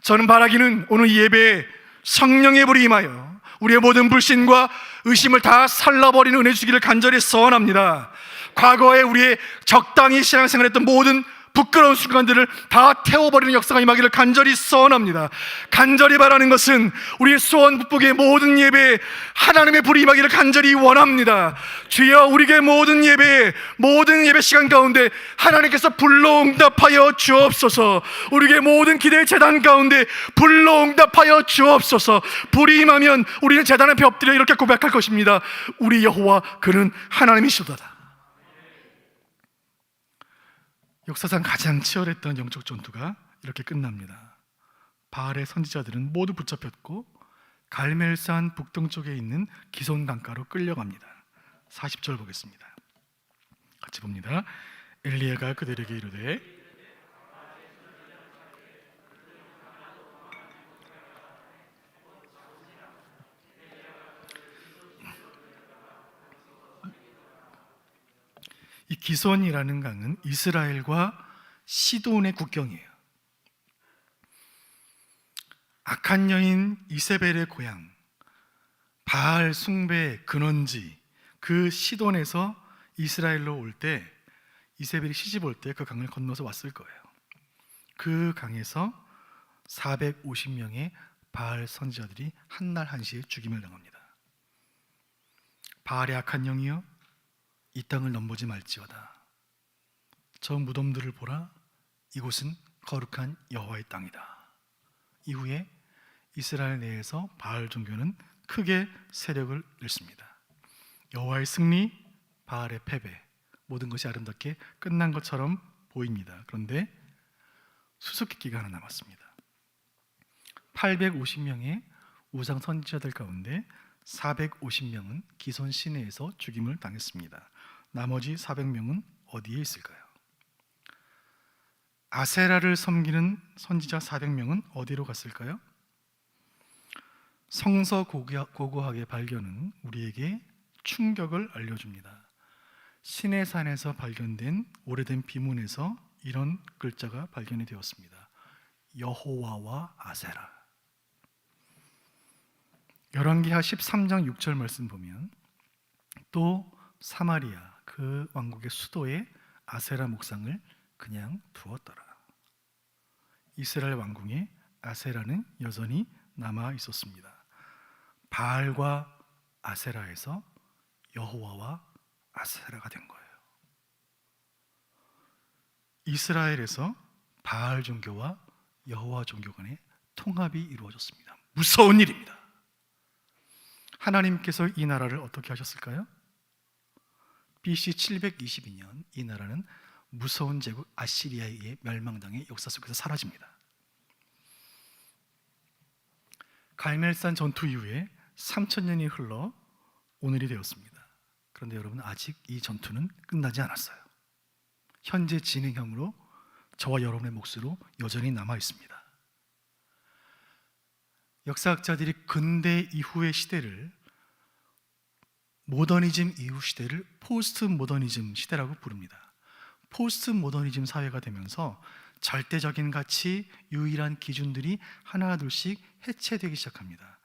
저는 바라기는 오늘 이 예배에 성령의 불이 임하여 우리의 모든 불신과 의심을 다 살라버리는 은혜 주기를 간절히 소원합니다. 과거에 우리의 적당히 신앙생활했던 모든 부끄러운 순간들을 다 태워버리는 역사가 임하기를 간절히 소원합니다. 간절히 바라는 것은 우리 수원 북북의 모든 예배에 하나님의 불이 임하기를 간절히 원합니다. 주여, 우리의 모든 예배 시간 가운데 하나님께서 불로 응답하여 주옵소서. 우리의 모든 기대의 제단 가운데 불로 응답하여 주옵소서. 불이 임하면 우리는 제단 앞에 엎드려 이렇게 고백할 것입니다. 우리 여호와, 그는 하나님이시도다. 역사상 가장 치열했던 영적 전투가 이렇게 끝납니다. 바알의 선지자들은 모두 붙잡혔고 갈멜산 북동쪽에 있는 기손 강가로 끌려갑니다. 40절 보겠습니다. 같이 봅니다. 엘리야가 그들에게 이르되 이 기손이라는 강은 이스라엘과 시돈의 국경이에요. 악한 여인 이세벨의 고향, 바알 숭배의 근원지, 그 시돈에서 이스라엘로 올 때, 이세벨이 시집 올 때 그 강을 건너서 왔을 거예요. 그 강에서 450명의 바알 선지자들이 한날 한시에 죽임을 당합니다. 바알의 악한 영이여, 이 땅을 넘보지 말지어다. 저 무덤들을 보라. 이곳은 거룩한 여호와의 땅이다. 이후에 이스라엘 내에서 바알 종교는 크게 세력을 잃습니다. 여호와의 승리, 바알의 패배, 모든 것이 아름답게 끝난 것처럼 보입니다. 그런데 수수께끼가 하나 남았습니다. 850명의 우상 선지자들 가운데 450명은 기손 시내에서 죽임을 당했습니다. 나머지 400명은 어디에 있을까요? 아세라를 섬기는 선지자 400명은 어디로 갔을까요? 성서 고고학의 발견은 우리에게 충격을 알려줍니다. 시내산에서 발견된 오래된 비문에서 이런 글자가 발견이 되었습니다. 여호와와 아세라. 열왕기하 13장 6절 말씀 보면 또 사마리아 그 왕국의 수도에 아세라 목상을 그냥 두었더라. 이스라엘 왕궁에 아세라는 여전히 남아 있었습니다. 바알과 아세라에서 여호와와 아세라가 된 거예요. 이스라엘에서 바알 종교와 여호와 종교 간의 통합이 이루어졌습니다. 무서운 일입니다. 하나님께서 이 나라를 어떻게 하셨을까요? BC 722년 이 나라는 무서운 제국 아시리아에 의해 멸망당해 역사 속에서 사라집니다. 갈멜산 전투 이후에 3000년이 흘러 오늘이 되었습니다. 그런데 여러분, 아직 이 전투는 끝나지 않았어요. 현재 진행형으로 저와 여러분의 몫으로 여전히 남아 있습니다. 역사학자들이 근대 이후의 시대를, 모더니즘 이후 시대를 포스트 모더니즘 시대라고 부릅니다. 포스트 모더니즘 사회가 되면서 절대적인 가치, 유일한 기준들이 하나둘씩 해체되기 시작합니다.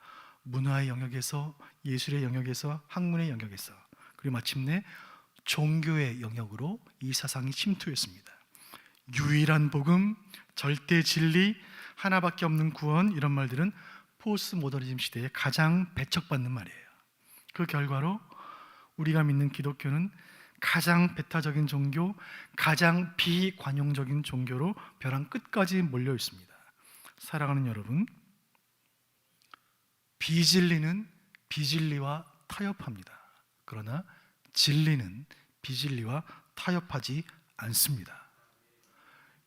문화의 영역에서, 예술의 영역에서, 학문의 영역에서, 그리고 마침내 종교의 영역으로 이 사상이 침투했습니다. 유일한 복음, 절대 진리, 하나밖에 없는 구원, 이런 말들은 포스트 모더니즘 시대에 가장 배척받는 말이에요. 그 결과로 우리가 믿는 기독교는 가장 배타적인 종교, 가장 비관용적인 종교로 벼랑 끝까지 몰려 있습니다. 사랑하는 여러분, 비진리는 비진리와 타협합니다. 그러나 진리는 비진리와 타협하지 않습니다.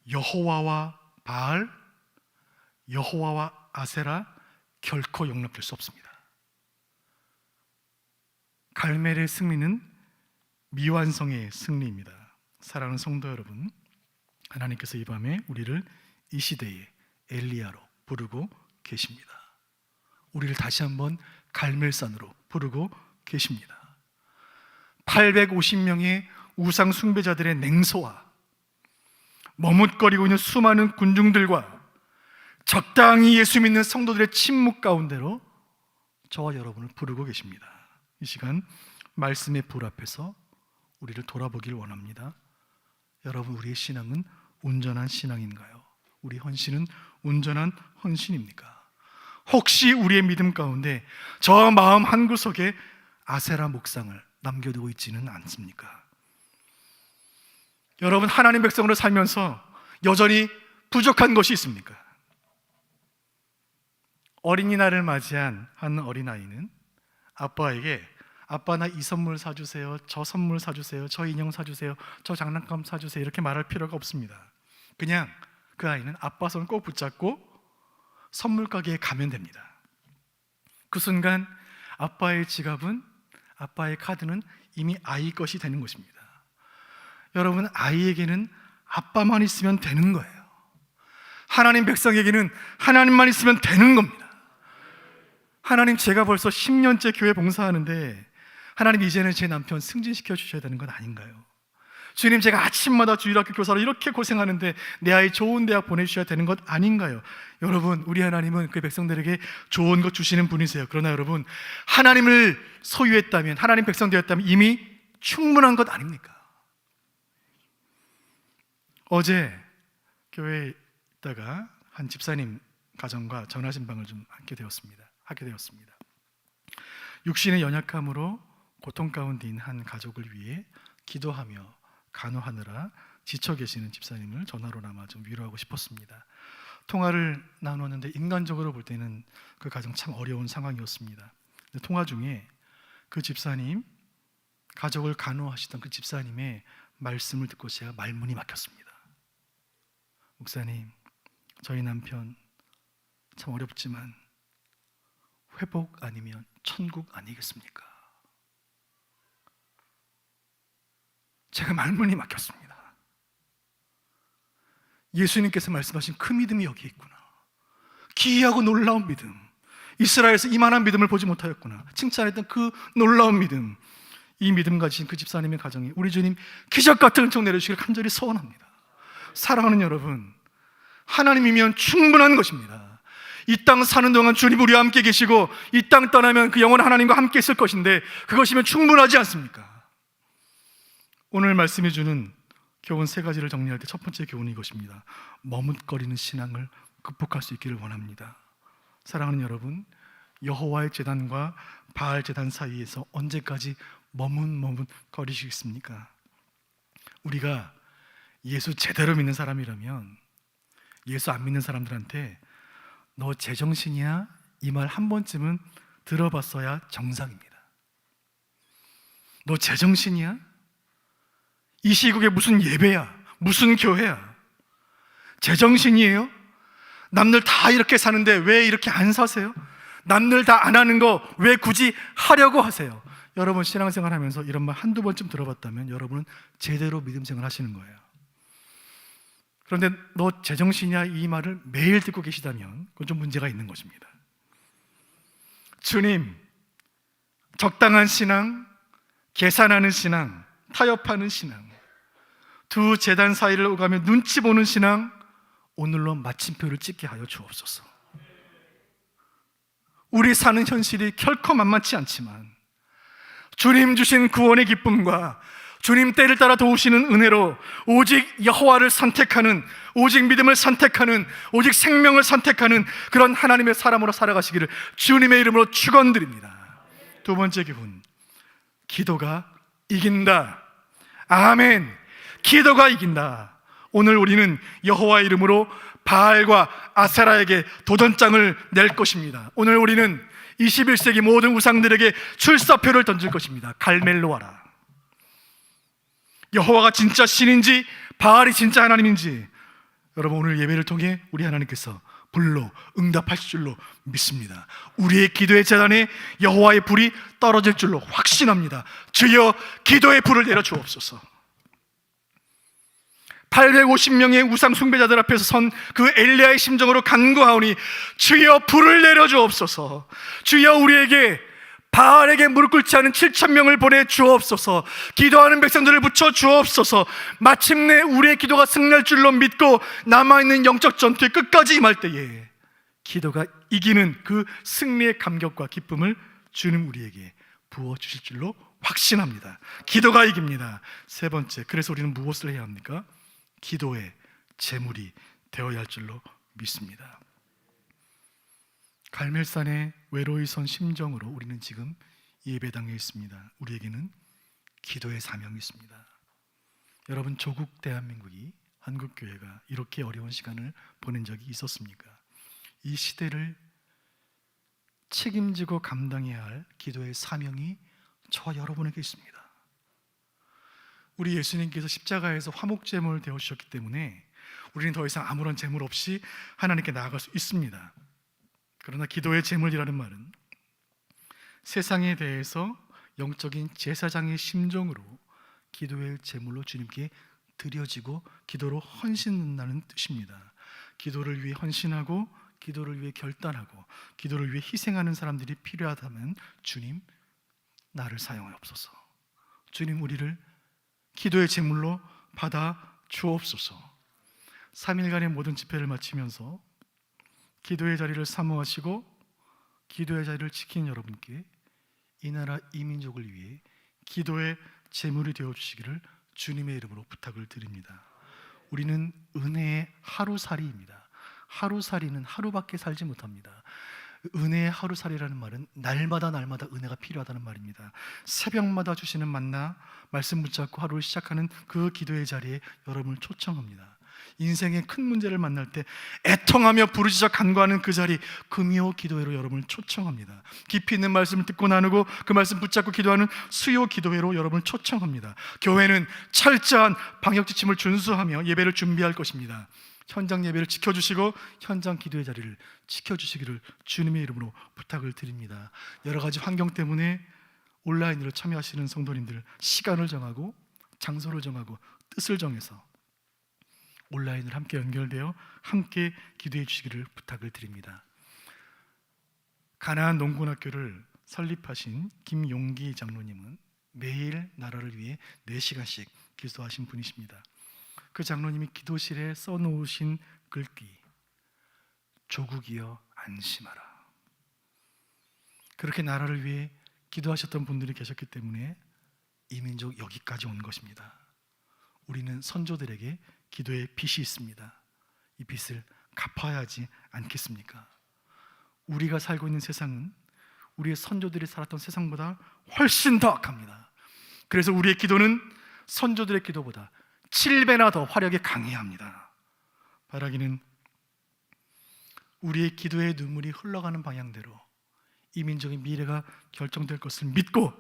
여호와와 바알, 여호와와 아세라 결코 용납될 수 없습니다. 갈멜의 승리는 미완성의 승리입니다. 사랑하는 성도 여러분, 하나님께서 이 밤에 우리를 이 시대에 엘리야로 부르고 계십니다. 우리를 다시 한번 갈멜산으로 부르고 계십니다. 850명의 우상 숭배자들의 냉소와 머뭇거리고 있는 수많은 군중들과 적당히 예수 믿는 성도들의 침묵 가운데로 저와 여러분을 부르고 계십니다. 이 시간 말씀의 불 앞에서 우리를 돌아보길 원합니다. 여러분, 우리의 신앙은 온전한 신앙인가요? 우리 헌신은 온전한 헌신입니까? 혹시 우리의 믿음 가운데 저 마음 한구석에 아세라 목상을 남겨두고 있지는 않습니까? 여러분, 하나님 백성으로 살면서 여전히 부족한 것이 있습니까? 어린이날을 맞이한 한 어린아이는 아빠에게 아빠 나 이 선물 사주세요, 저 선물 사주세요, 저 인형 사주세요, 저 장난감 사주세요 이렇게 말할 필요가 없습니다. 그냥 그 아이는 아빠 손을 꼭 붙잡고 선물 가게에 가면 됩니다. 그 순간 아빠의 지갑은, 아빠의 카드는 이미 아이 것이 되는 것입니다. 여러분, 아이에게는 아빠만 있으면 되는 거예요. 하나님 백성에게는 하나님만 있으면 되는 겁니다. 하나님, 제가 벌써 10년째 교회 봉사하는데 하나님, 이제는 제 남편 승진시켜 주셔야 되는 건 아닌가요? 주님, 제가 아침마다 주일학교 교사로 이렇게 고생하는데 내 아이 좋은 대학 보내주셔야 되는 것 아닌가요? 여러분, 우리 하나님은 그 백성들에게 좋은 것 주시는 분이세요. 그러나 여러분, 하나님을 소유했다면, 하나님 백성 되었다면 이미 충분한 것 아닙니까? 어제 교회에 있다가 한 집사님 가정과 전화신방을 좀 하게 되었습니다. 육신의 연약함으로 고통 가운데인 한 가족을 위해 기도하며 간호하느라 지쳐 계시는 집사님을 전화로나마 좀 위로하고 싶었습니다. 통화를 나눴는데 인간적으로 볼 때는 그 가정 참 어려운 상황이었습니다. 통화 중에 그 집사님, 가족을 간호하시던 그 집사님의 말씀을 듣고 제가 말문이 막혔습니다. 목사님, 저희 남편 참 어렵지만 회복 아니면 천국 아니겠습니까? 제가 말문이 막혔습니다. 예수님께서 말씀하신 그 믿음이 여기 있구나. 기이하고 놀라운 믿음. 이스라엘에서 이만한 믿음을 보지 못하였구나. 칭찬했던 그 놀라운 믿음. 이 믿음 가진 그 집사님의 가정에 우리 주님 기적 같은 은총 내려주시길 간절히 소원합니다. 사랑하는 여러분, 하나님이면 충분한 것입니다. 이 땅 사는 동안 주님 우리와 함께 계시고 이 땅 떠나면 그 영원한 하나님과 함께 있을 것인데 그것이면 충분하지 않습니까? 오늘 말씀해 주는 교훈 세 가지를 정리할 때 첫 번째 교훈이 이것입니다. 머뭇거리는 신앙을 극복할 수 있기를 원합니다. 사랑하는 여러분, 여호와의 제단과 바알 제단 사이에서 언제까지 머뭇거리시겠습니까? 우리가 예수 제대로 믿는 사람이라면 예수 안 믿는 사람들한테 너 제정신이야? 이 말 한 번쯤은 들어봤어야 정상입니다. 너 제정신이야? 이 시국에 무슨 예배야? 무슨 교회야? 제정신이에요? 남들 다 이렇게 사는데 왜 이렇게 안 사세요? 남들 다 안 하는 거 왜 굳이 하려고 하세요? 여러분 신앙생활 하면서 이런 말 한두 번쯤 들어봤다면 여러분은 제대로 믿음생활 하시는 거예요. 그런데 너 제정신이야? 이 말을 매일 듣고 계시다면 그건 좀 문제가 있는 것입니다. 주님, 적당한 신앙, 계산하는 신앙, 타협하는 신앙, 두 제단 사이를 오가며 눈치 보는 신앙, 오늘로 마침표를 찍게 하여 주옵소서. 우리 사는 현실이 결코 만만치 않지만 주님 주신 구원의 기쁨과 주님 때를 따라 도우시는 은혜로 오직 여호와를 선택하는, 오직 믿음을 선택하는, 오직 생명을 선택하는 그런 하나님의 사람으로 살아가시기를 주님의 이름으로 축원드립니다. 두 번째 교훈, 기도가 이긴다. 아멘. 기도가 이긴다. 오늘 우리는 여호와의 이름으로 바알과 아세라에게 도전장을 낼 것입니다. 오늘 우리는 21세기 모든 우상들에게 출사표를 던질 것입니다. 갈멜로 와라. 여호와가 진짜 신인지 바알이 진짜 하나님인지 여러분 오늘 예배를 통해 우리 하나님께서 불로 응답하실 줄로 믿습니다. 우리의 기도의 재단에 여호와의 불이 떨어질 줄로 확신합니다. 주여 기도의 불을 내려 주옵소서. 850명의 우상 숭배자들 앞에서 선 그 엘리야의 심정으로 간구하오니 주여 불을 내려 주옵소서. 주여 우리에게 바알에게 무릎 꿇지 않은 7,000명을 보내 주옵소서. 기도하는 백성들을 붙여 주옵소서. 마침내 우리의 기도가 승리할 줄로 믿고 남아있는 영적 전투에 끝까지 임할 때에 기도가 이기는 그 승리의 감격과 기쁨을 주님 우리에게 부어주실 줄로 확신합니다. 기도가 이깁니다. 세 번째, 그래서 우리는 무엇을 해야 합니까? 기도의 제물이 되어야 할 줄로 믿습니다. 갈멜산에 외로이 선 심정으로 우리는 지금 예배당에 있습니다. 우리에게는 기도의 사명이 있습니다. 여러분, 조국 대한민국이, 한국교회가 이렇게 어려운 시간을 보낸 적이 있었습니까? 이 시대를 책임지고 감당해야 할 기도의 사명이 저와 여러분에게 있습니다. 우리 예수님께서 십자가에서 화목제물 되어주셨기 때문에 우리는 더 이상 아무런 제물 없이 하나님께 나아갈 수 있습니다. 그러나 기도의 제물이라는 말은 세상에 대해서 영적인 제사장의 심정으로 기도의 제물로 주님께 드려지고 기도로 헌신한다는 뜻입니다. 기도를 위해 헌신하고 기도를 위해 결단하고 기도를 위해 희생하는 사람들이 필요하다면 주님 나를 사용하옵소서. 주님 우리를 기도의 제물로 받아 주옵소서. 3일간의 모든 집회를 마치면서 기도의 자리를 사모하시고 기도의 자리를 지키는 여러분께 이 나라 이 민족을 위해 기도의 제물이 되어주시기를 주님의 이름으로 부탁을 드립니다. 우리는 은혜의 하루살이입니다. 하루살이는 하루밖에 살지 못합니다. 은혜의 하루살이라는 말은 날마다 은혜가 필요하다는 말입니다. 새벽마다 주시는 만나 말씀 붙잡고 하루를 시작하는 그 기도의 자리에 여러분을 초청합니다. 인생의 큰 문제를 만날 때 애통하며 부르짖어 간구하는 그 자리, 금요 기도회로 여러분을 초청합니다. 깊이 있는 말씀을 듣고 나누고 그 말씀 붙잡고 기도하는 수요 기도회로 여러분을 초청합니다. 교회는 철저한 방역지침을 준수하며 예배를 준비할 것입니다. 현장 예배를 지켜주시고 현장 기도의 자리를 지켜주시기를 주님의 이름으로 부탁을 드립니다. 여러 가지 환경 때문에 온라인으로 참여하시는 성도님들, 시간을 정하고 장소를 정하고 뜻을 정해서 온라인으로 함께 연결되어 함께 기도해 주시기를 부탁을 드립니다. 가나안 농군학교를 설립하신 김용기 장로님은 매일 나라를 위해 4시간씩 기도하신 분이십니다. 그 장로님이 기도실에 써놓으신 글귀, 조국이여 안심하라. 그렇게 나라를 위해 기도하셨던 분들이 계셨기 때문에 이 민족 여기까지 온 것입니다. 우리는 선조들에게 기도의 빚이 있습니다. 이 빚을 갚아야 하지 않겠습니까? 우리가 살고 있는 세상은 우리의 선조들이 살았던 세상보다 훨씬 더 악합니다. 그래서 우리의 기도는 선조들의 기도보다 7배나 더 화력이 강해야 합니다. 바라기는 우리의 기도의 눈물이 흘러가는 방향대로 이 민족의 미래가 결정될 것을 믿고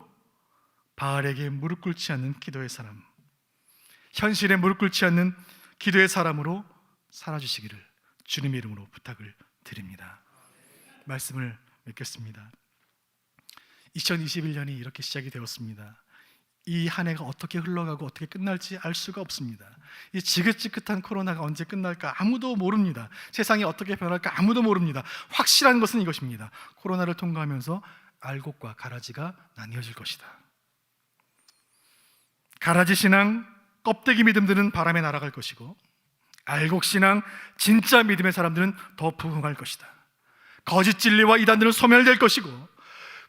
바알에게 무릎 꿇지 않는 기도의 사람, 현실에 무릎 꿇지 않는 기도의 사람으로 살아주시기를 주님의 이름으로 부탁을 드립니다. 말씀을 맺겠습니다. 2021년이 이렇게 시작이 되었습니다. 이 한 해가 어떻게 흘러가고 어떻게 끝날지 알 수가 없습니다. 이 지긋지긋한 코로나가 언제 끝날까 아무도 모릅니다. 세상이 어떻게 변할까 아무도 모릅니다. 확실한 것은 이것입니다. 코로나를 통과하면서 알곡과 가라지가 나뉘어질 것이다. 가라지 신앙, 껍데기 믿음들은 바람에 날아갈 것이고, 알곡 신앙, 진짜 믿음의 사람들은 더 부흥할 것이다. 거짓 진리와 이단들은 소멸될 것이고,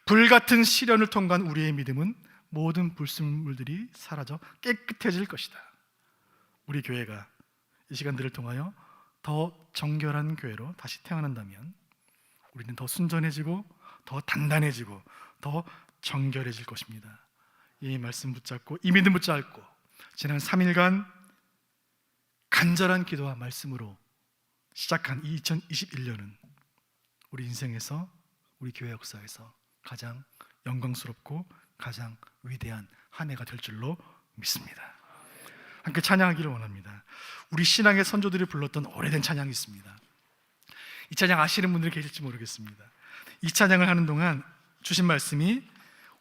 불같은 시련을 통과한 우리의 믿음은 모든 불순물들이 사라져 깨끗해질 것이다. 우리 교회가 이 시간들을 통하여 더 정결한 교회로 다시 태어난다면 우리는 더 순전해지고 더 단단해지고 더 정결해질 것입니다. 이 말씀 붙잡고 이 믿음 붙잡고 지난 3일간 간절한 기도와 말씀으로 시작한 2021년은 우리 인생에서, 우리 교회 역사에서 가장 영광스럽고 가장 위대한 한 해가 될 줄로 믿습니다. 함께 찬양하기를 원합니다. 우리 신앙의 선조들이 불렀던 오래된 찬양이 있습니다. 이 찬양 아시는 분들이 계실지 모르겠습니다. 이 찬양을 하는 동안 주신 말씀이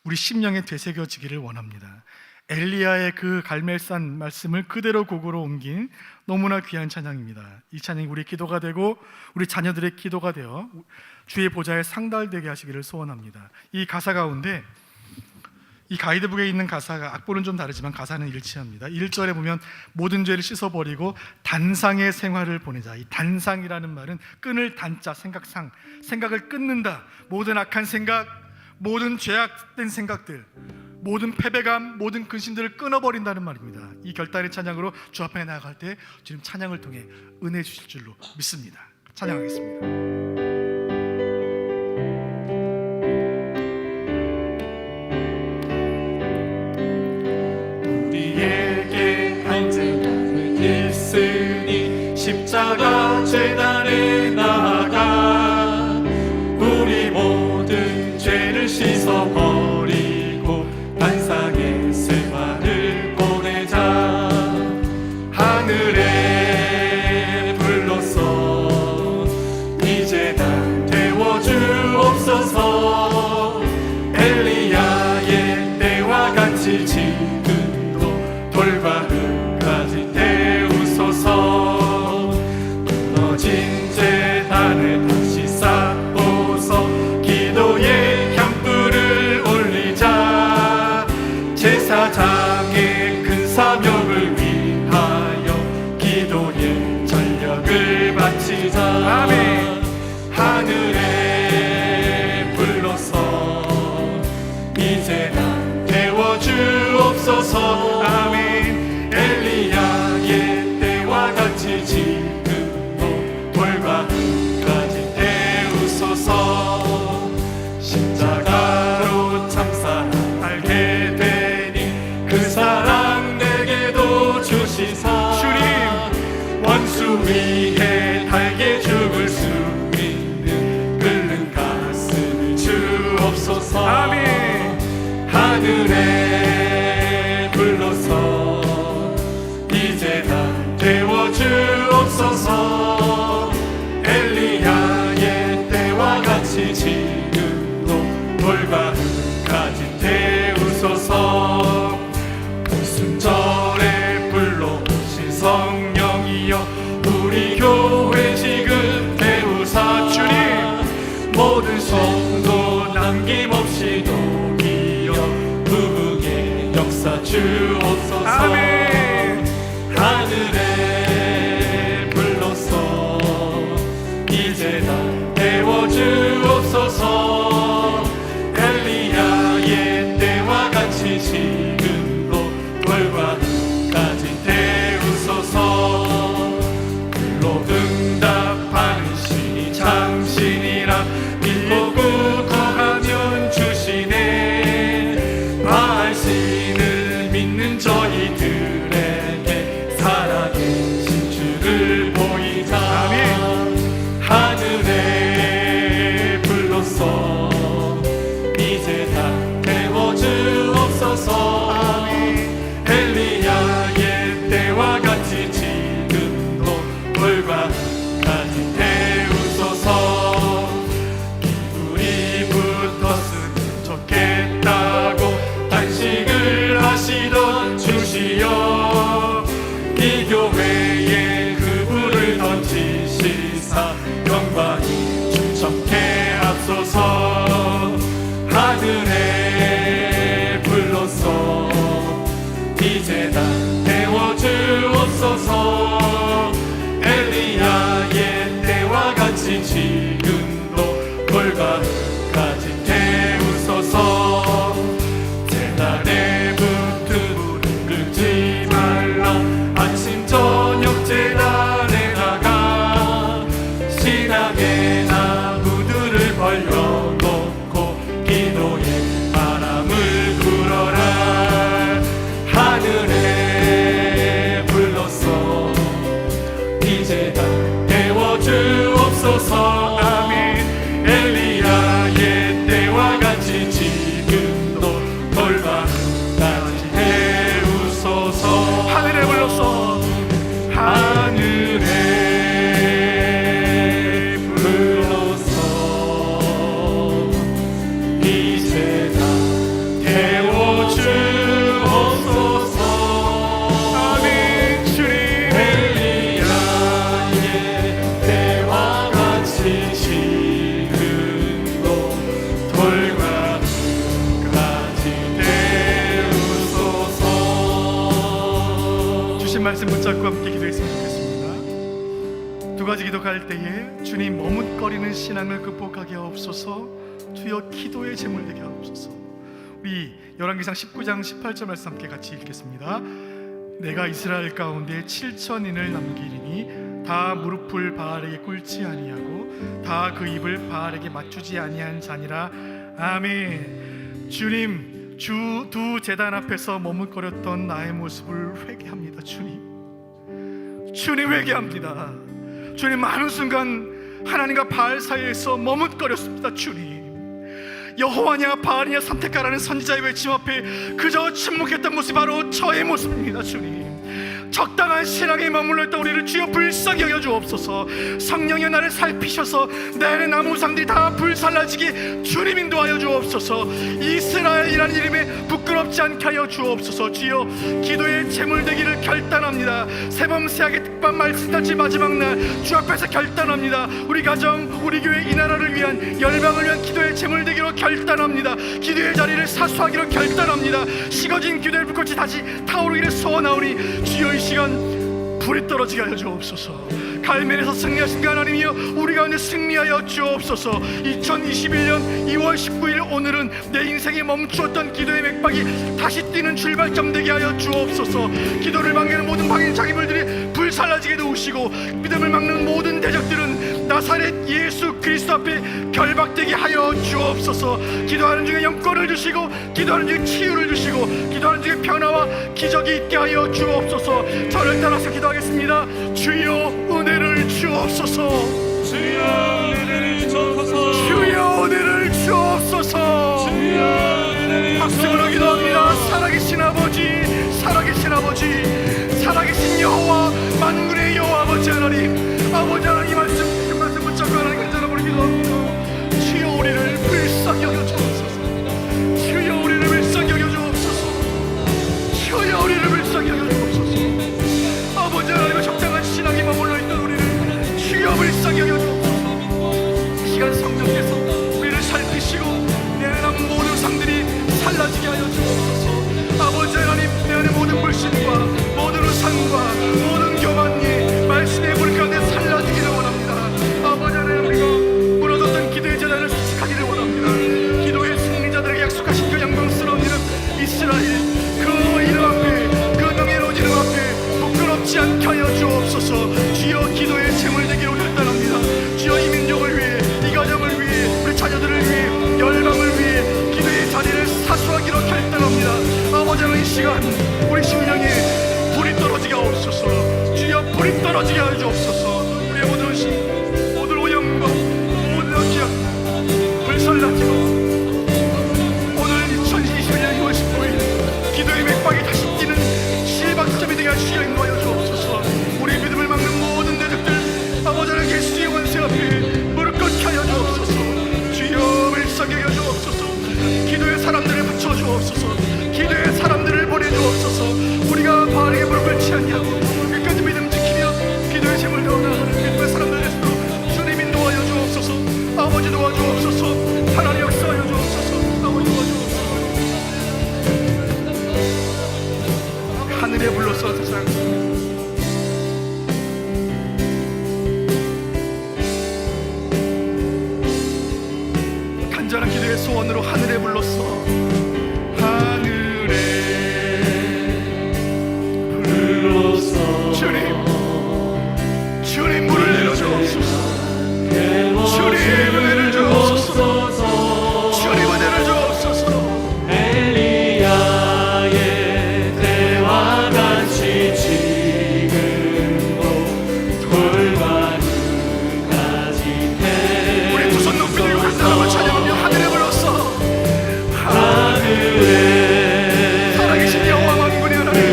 우리 심령에 되새겨지기를 원합니다. 엘리야의 그 갈멜산 말씀을 그대로 곡으로 옮긴 너무나 귀한 찬양입니다. 이 찬양이 우리 기도가 되고 우리 자녀들의 기도가 되어 주의 보좌에 상달되게 하시기를 소원합니다. 이 가사 가운데, 이 가이드북에 있는 가사가 악보는 좀 다르지만 가사는 일치합니다. 1절에 보면 모든 죄를 씻어버리고 단상의 생활을 보내자. 이 단상이라는 말은 끊을 단자, 생각상, 생각을 끊는다. 모든 악한 생각, 모든 죄악된 생각들, 모든 패배감, 모든 근심들을 끊어버린다는 말입니다. 이 결단의 찬양으로 주 앞에 나아갈 때 주님 찬양을 통해 은혜 주실 줄로 믿습니다. 찬양하겠습니다. 십자가 재단에 나아가 우리 모든 죄를 씻어버리고 단상의 생활을 보내자. 하늘의 불로서 이제 날 태워주옵소서. 엘리야의 때와 같이 지금도 돌과 흙까지 태우소서. 재단을 다시 쌓고서 기도의 향불을 올리자. 제사장의 큰 사명을 위하여 기도의 전력을 바치자. 아멘. 하늘의 불로서 이제 날 태워주옵소서. 아멘. 엘리야의 때와 같이 돌과 흙까지 태우소서. 십자가로 참사랑 알게 되니 그 사랑 내게도 주시사. 주님, 원수 위에 달게 죽을 수 있는 끓는 가슴을 주옵소서. 아멘. 하늘의 불로서 이제 날 태워주옵소서. 엘리야의 때와 같이 지금도 돌과 흙까지 태우소서. 오순절에 불러오신 성령이여 우리 교회 지금 태우사. 주님, 모든 성도 남김없이 녹이어 부흥의 주옵소서. 아멘. 하늘에 불러서 이제 다 태워 주옵소서. 엘리야의 때와 같이 지금도 돌과 까지 태우소서. 불로 응답하는 신이 참신이라 믿고 구하면 주시네. 바알신을 믿는 저희들에게 살아계신 주를 보이자. 하늘에 불러서 이제 다 태워 주옵소서. 엘리야의 때와 같이 지금도 돌과 까지 태우소서. 기울이 붙었으면 좋겠다고 단식을 하시던 주시여, 이 교회에 그 불을 던지시사 영광이 충천케 앞소서. 하늘에 불러서 이제 다 태워 주옵소서. 엘리야의 때와 같이 지금도 돌과 까지 태우소서. 재단에 붙은 불을 끄지 말라. 아침 저녁 재단에다가 신앙의 나무들을 벌려놓고 기도의 바람을 불어라. 하늘에 불러서 이제 다 태워 주옵소서. 아멘. 엘리야의 때와 같이 지금도 돌과 까지 태우소서. 하늘에 불러서 하늘에 불러서 이제 다 태워 주옵소서. 아멘. 주님. 엘리야의 때와 같이 지금도 돌과 까지 태우소서. 주신 말씀 붙잡고 함께 기도했으면 좋겠습니다. 두 가지 기도할 때에 주님 머뭇거리는 신앙을 극복하게 하옵소서. 주여 기도의 제물 되게 하옵소서. 우리 열왕기상 19장 18절 말씀 함께 같이 읽겠습니다. 내가 이스라엘 가운데 7천인을 남기리니 다 무릎을 바알에게 꿇지 아니하고 다 그 입을 바알에게 맞추지 아니한 자니라. 아멘. 주님, 두 제단 앞에서 머뭇거렸던 나의 모습을 회개합니다. 주님 회개합니다. 주님, 많은 순간 하나님과 바알 사이에서 머뭇거렸습니다. 주님, 여호와냐 바알이냐 선택하라는 선지자의 외침 앞에 그저 침묵했던 모습이 바로 저의 모습입니다. 주님, 적당한 신앙에 머물러 있던 우리를 주여 불쌍히 여겨 주옵소서. 성령이 나를 살피셔서 내 안에 남은 우상들이 다 불살라지게 주님 인도하여 주옵소서. 이스라엘이라는 이름에 부끄럽지 않게 하여 주옵소서. 주여 기도의 제물 되기를 결단합니다. 새범새하게 특반 말씀단지 마지막 날 주 앞에서 결단합니다. 우리 가정, 우리 교회, 이 나라를 위한, 열방을 위한 기도의 제물 되기로 결단합니다. 기도의 자리를 사수하기로 결단합니다. 식어진 기도의 불꽃이 다시 타오르기를 소원하오니 주여 이 시간 불이 떨어지게 하여 주옵소서. 갈멜에서 승리하신 그 하나님이여, 우리 가운데 승리하여 주옵소서. 2021년 2월 19일 오늘은 내 인생에 멈추었던 기도의 맥박이 다시 뛰는 출발점 되게 하여 주옵소서. 기도를 막는 모든 방해 장애물들이 불살라지게 도우시고 믿음을 막는 모든 대적들은 나사렛 예수 그리스도 앞에 결박되게 하여 주옵소서. 기도하는 중에 영권을 주시고, 기도하는 중에 치유를 주시고, 기도하는 중에 변화와 기적이 있게 하여 주옵소서. 저를 따라서 기도하겠습니다. 주여 은혜를 주옵소서. 주여 은혜를 주옵소서. 주여 은혜를 주옵소서. 주여 은혜를 박수로 기도합니다. 살아계신 아버지, 살아계신 아버지, 살아계신 여호와, 만군의 여호와 아버지 하나님, 아버지 하나님 말씀, 그 말씀 붙잡고 하나님 간절함으로 기도합니다. 주여 우리를 불쌍히 여겨 주옵소서. 주여 우리를 불쌍히 여겨 주옵소서. 주여 우리를 불쌍히 여겨 주옵소서. 아버지 하나님의 적당한 신앙에 머물러 있던 우리를 주여 불쌍히 여겨 주옵소서. 이 시간 성령께서 우리를 살피시고 내 남은 모든 상들이 살라지게 하여 주옵소서. 아버지 하나님, 내 불이 떨어지게 하여 주옵소서. 우리의 모든 시 모든 오염과 모든 어기야 불살라지고 오늘 2021년 2월 19일 기도의 맥박이 다시 뛰는 시박점이 되게 하시어 인도하여 주옵소서. 우리의 믿음을 막는 모든 대적들 아버지 하나님 예수의 원수 앞에 무릎 꿇게 하여 주옵소서. 주여 일사게 하여 주옵소서. 기도의 사람들을 붙여 주옵소서. 기도의 사람들을 보내 주옵소서. 우리가 바알에게 무릎 꿇지 아니하고 끝까지 믿음 지키며 기도의 제물 나오는 믿음의 사람들 되시도록 주님 인도하여 주옵소서. 아버지 도와주옵소서. 하나님 역사하여 주옵소서. 아버지 도와주옵소서. 하늘에 불러서 세상 간절한 기도의 소원으로 하늘에 불렀어. 하늘에 불러서 주님 물을 내려주옵소서. 주님 은혜를 주옵소서. 주님 은혜를 주옵소서. 엘리야의 때와 같이 지금도 돌과 눈까지 해. 우리 두 손 높이 들고 하나님을 찬양하며 하늘에 불렀어. 하늘에 살아계신 여호와 만군의 하나님, 이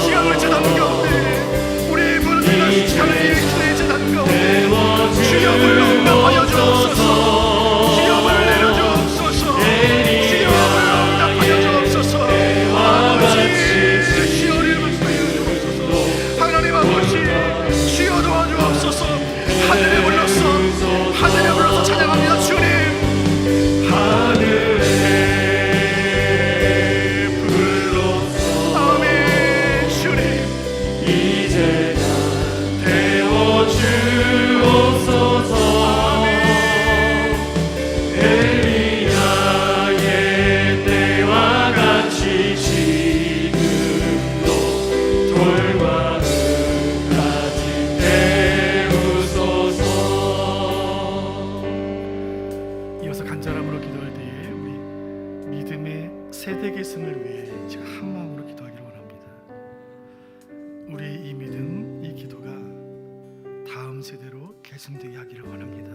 시간을 재단 가운데 우리 무너진 시간을 예수의 재단 가운데 주여 불러 응답하여 주옵소서. 주여 내려 주옵소서. 주여 응답하여 주옵소서. 아버지 주여를 불러주옵소서. 하나님 아버지 주여 도와주옵소서. 하늘에 불렀어. 하늘에 불러서 찬양합니다. 주님 하늘에 불러서 아멘. 주님 이제 나 태워 주옵소서. 엘리야의 때와 같이 지금도 돌과 눈까지 태우소서. 이어서 간절함으로 기도할 때에 우리 믿음의 세대 계승을 위해 제가 한 마음으로 기도하기를 원합니다. 우리의 이 믿음, 이 기도가 다음 세대로 계승되게 하기를 원합니다.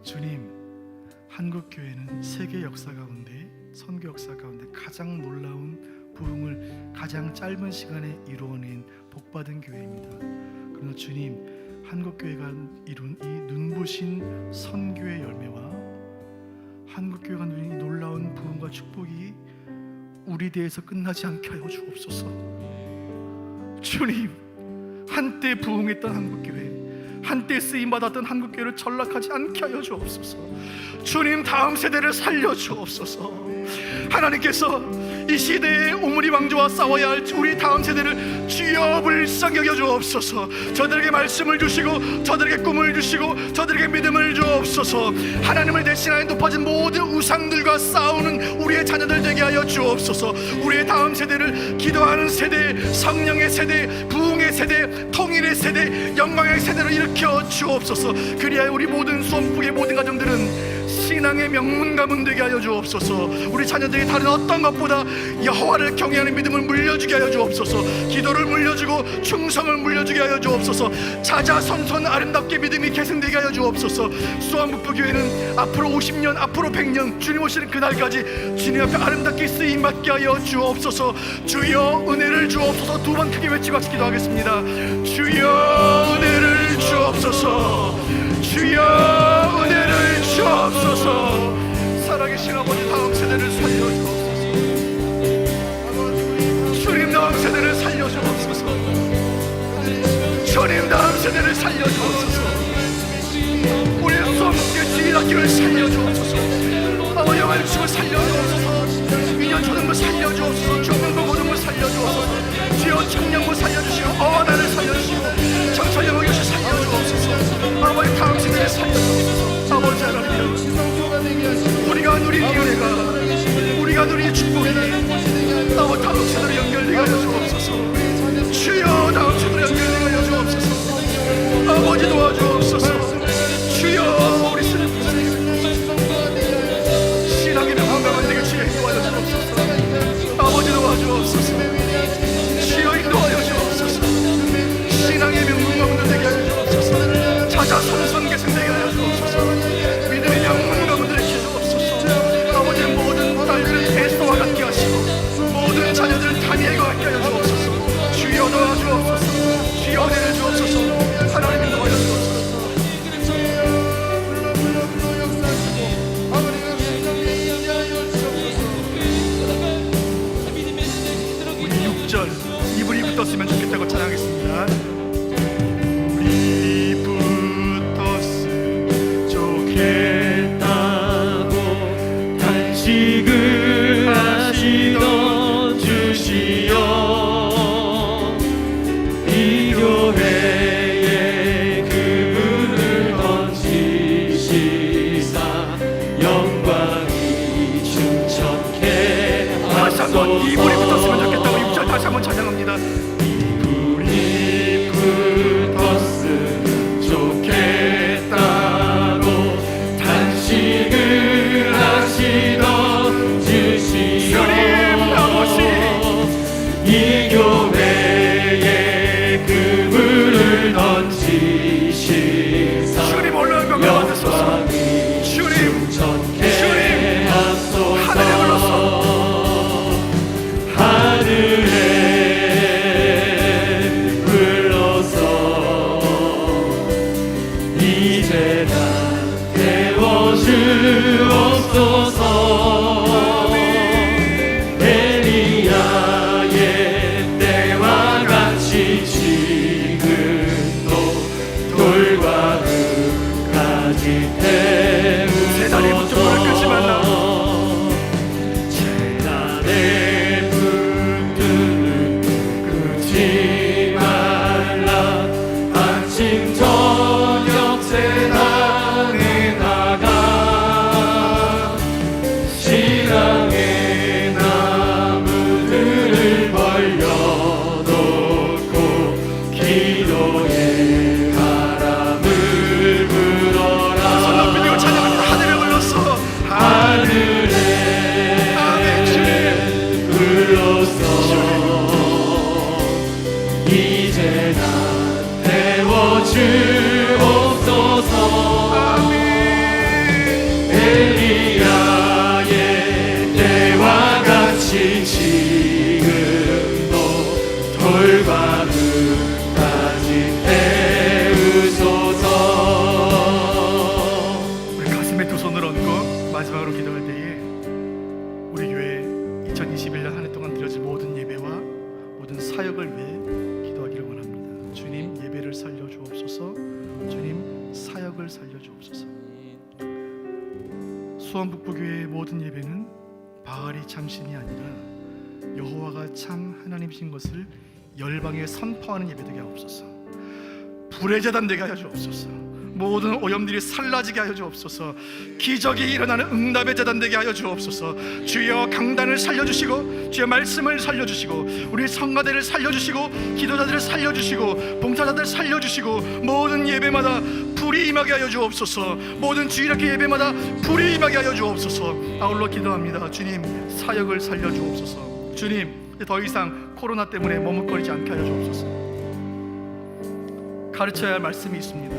주님, 한국교회는 세계 역사 가운데, 선교 역사 가운데 가장 놀라운 부흥을 가장 짧은 시간에 이루어낸 복받은 교회입니다. 그러나 주님, 한국교회가 이룬 이 눈부신 선교의 열매와 한국교회가 누린 이 놀라운 부흥과 축복이 우리 대에서 끝나지 않게 하여 주옵소서. 주님, 한때 부흥했던 한국교회, 한때 쓰임받았던 한국교회를 전락하지 않게 하여 주옵소서. 주님, 다음 세대를 살려 주옵소서. 하나님께서 이 시대에 오므리 왕조와 싸워야 할 우리 다음 세대를 주여 불쌍히 여겨 주옵소서. 저들에게 말씀을 주시고 저들에게 꿈을 주시고 저들에게 믿음을 주옵소서. 하나님을 대신하여 높아진 모든 우상들과 싸우는 우리의 자녀들 되게 하여 주옵소서. 우리의 다음 세대를 기도하는 세대, 성령의 세대, 부흥의 세대, 통일의 세대, 영광의 세대로 일으켜 주옵소서. 그리하여 우리 모든 수원북의 모든 가정들은 신앙의 명문 가문 되게 하여 주옵소서. 우리 자녀들이 다른 어떤 것보다 여호와를 경외하는 믿음을 물려주게 하여 주옵소서. 기도를 물려주고 충성을 물려주게 하여 주옵소서. 자자손손 아름답게 믿음이 계승되게 하여 주옵소서. 수원북부교회는 앞으로 50년, 앞으로 100년 주님 오시는 그날까지 주님 앞에 아름답게 쓰임받게 하여 주옵소서. 주여 은혜를 주옵소서. 두 번 크게 외치고 같이 기도하겠습니다. 주여 은혜를 주옵소서. 주여 은혜를 주옵소서. 살아계신 아버지, 다음 세대를 살려주옵소서. 주님, 다음 세대를 살려주옵소서. 주님, 다음 세대를 살려주옵소서. 우리의 수업국의 주일학교를 살려주옵소서. 아버지 말씀을 살려주옵소서. 민현 초등부 살려주옵소서. 중등부 고등부 살려주옵소서. 주여 청년부 살려주시고 어단을 살려주시고 청소년 교실 살려주옵소서. 아버지 다음 세대를 살려주옵소서. 아버지 하나님, 우리가 누린 은혜가, 우리가 누린 축복이 아버지 다음 세대로 연결되게 하여 주옵소서. 주여 다음 세대로 연결되게 하여 주옵소서. 아버지 도와주옵소서. 주여 우리 신앙의 명문가가 되게 주여 인도하여 주옵소서. 아버지 도와주옵소서. 주여 인도하여 주옵소서. 돌을 던지시사 주님 올라온 것 받으소서. 주님 전케 하늘에 불러서 하늘에 불러서 이제 다 태워주옵소서. 엘리야의 때와 같이 지금도 돌과 흙까지 재단의 부족을 끄지 말라. 재단의 불들을 끄지 말라. 아침 저녁 재단에 나가 신앙의 나무들을 벌려놓고 기도의 바람을 불어라. 손 높이 들고 찬양합니다. 하늘에 불러서 하늘에 아멘. 주님 불러서 이제 나 태워주옵소서. 아멘. 엘리야의 때와 같이 지금도 돌과 흙까지 태우소서. 우리 가슴에 두 손을 얹고 마지막으로 기도할 때에 우리 교회 2021년 한 해 동안 드려질 모든 예배와 모든 사역을 위해 기도하기를 원합니다. 주님 예배를 살려 주옵소서. 주님 사역을 살려 주옵소서. 수원북부교회의 모든 예배는 바알이 참신이 아니라 여호와가 참 하나님이신 것을 열방에 선포하는 예배 되게 하옵소서. 불의 제단 되게 하여 주옵소서. 모든 오염들이 사라지게 하여 주옵소서. 기적이 일어나는 응답의 제단 되게 하여 주옵소서. 주여 강단을 살려주시고 주여 말씀을 살려주시고 우리 성가대를 살려주시고 기도자들을 살려주시고 봉사자들 살려주시고 모든 예배마다 불이 임하게 하여 주옵소서. 모든 주일학교 예배마다 불이 임하게 하여 주옵소서. 아울러 기도합니다. 주님 사역을 살려주옵소서. 주님 더 이상 코로나 때문에 머뭇거리지 않게 하여 주옵소서. 가르쳐야 할 말씀이 있습니다.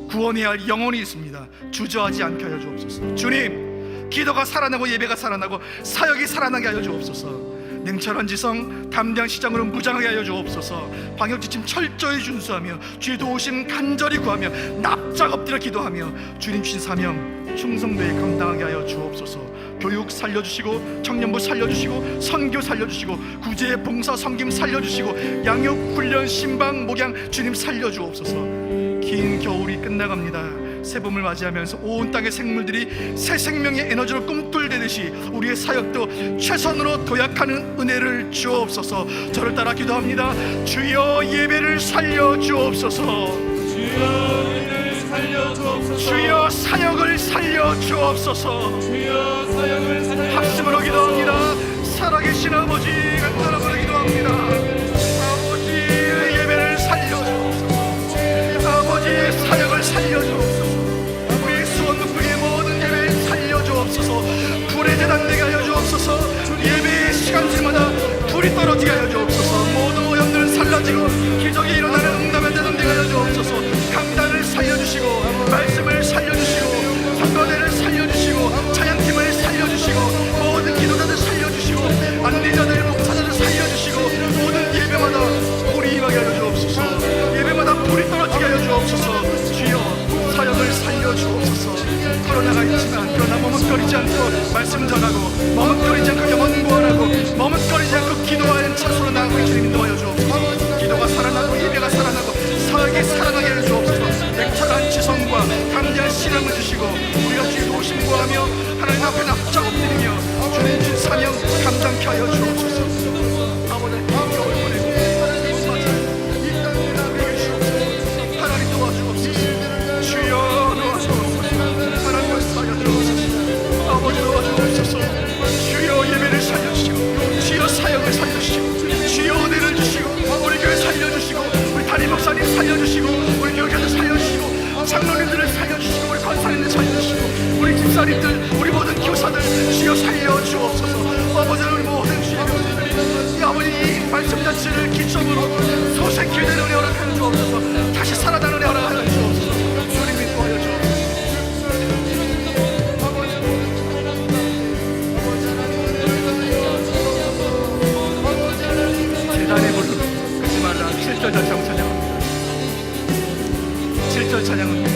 구원해야 할 영혼이 있습니다. 주저하지 않게 하여 주옵소서. 주님 기도가 살아나고 예배가 살아나고 사역이 살아나게 하여 주옵소서. 냉철한 지성 담대한 시장으로 무장하게 하여 주옵소서. 방역지침 철저히 준수하며 주의 도우심 간절히 구하며 납작 엎드려 기도하며 주님 주신 사명 충성되게 감당하게 하여 주옵소서. 교육 살려주시고 청년부 살려주시고 선교 살려주시고 구제 봉사 섬김 살려주시고 양육 훈련 신방 목양 주님 살려주옵소서. 긴 겨울이 끝나갑니다. 새봄을 맞이하면서 온 땅의 생물들이 새 생명의 에너지로 꿈틀대듯이 우리의 사역도 최선으로 도약하는 은혜를 주옵소서. 저를 따라 기도합니다. 주여 예배를 살려 주옵소서. 주여 예배를 살려 주옵소서. 주여 사역을 살려 주옵소서. 주여 사역을 살려 합심으로 기도합니다. 살아계신 아버지 간절함으로 기도합니다. 아버지의 예배를 살려 주옵소서. 아버지의 사역을 살려 주옵소서. 우리 수원북부의 모든 예배를 살려 주옵소서. 불의 제단 되게 하여 주옵소서. 예배의 시간들마다 불이 떨어지게 하여 주옵소서. 모든 오염들은 살라지고 기적이 일어나는 응답의 제단 되게 하여 주옵소서. 강단을 살려주시고 말씀을 살려주시고 선거대를 살려주시고 찬양팀을 살려주시고 모든 기도자들 살려주시고 안리자들 목사자들 살려주시고 모든 예배마다 불이 임하게 하여 주옵소서. 예배마다 불이 떨어지게 하여 주옵소서. 주여 사역을 살려 주옵소서. 코로나가 있지만 그러나 머뭇거리지 않고 말씀 전하고 머뭇거리지 않고 영혼 구원하고 머뭇거리지 않고 기도하는 차수로 나아가고 주님 인도하여 주옵소서. 기도가 살아나고 예배가 살아나고 사역이 살아나게 하여 주옵소서. 냉철한 지성과 담대한 신앙을 주시고 우리가 주의 도우심 구하며 하나님 앞에 납작 엎드리며 주님 주 사명 감당케 하여 주옵소서. 아버지 겨울 보내고 이 땅을 나게 주옵소서. 하나님 도와주옵소서. 주여 도와주옵소서. 하나님을 살려주옵소서. 아버지 도와주옵소서. 주여 예배를 살려주시고 주여 사역을 살려주시고 주여 은혜를 주시고 우리 교회 살려주시고 우리 담임 목사님 살려주시고 우리 교육자들 살려주시고 장로님들을 살려주시고 우리 권사님들 살려주시고 우리 집사님들 우리 모든 교사들 주여 살려주옵소서. 아버지 우리 모든 주의 교사들 시절 찬양합니다.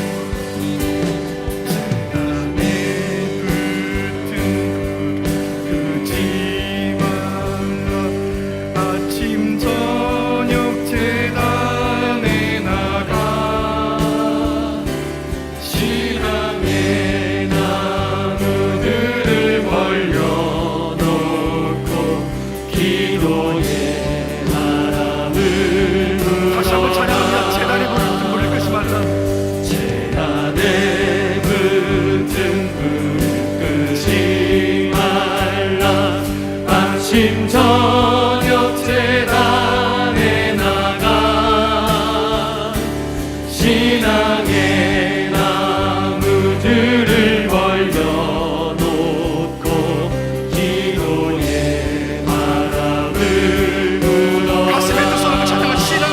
아침 저녁 재단에 나가 신앙의 나무들을 벌려놓고 기도의 바람을 불어 가슴에 두 손을 찬양한 신앙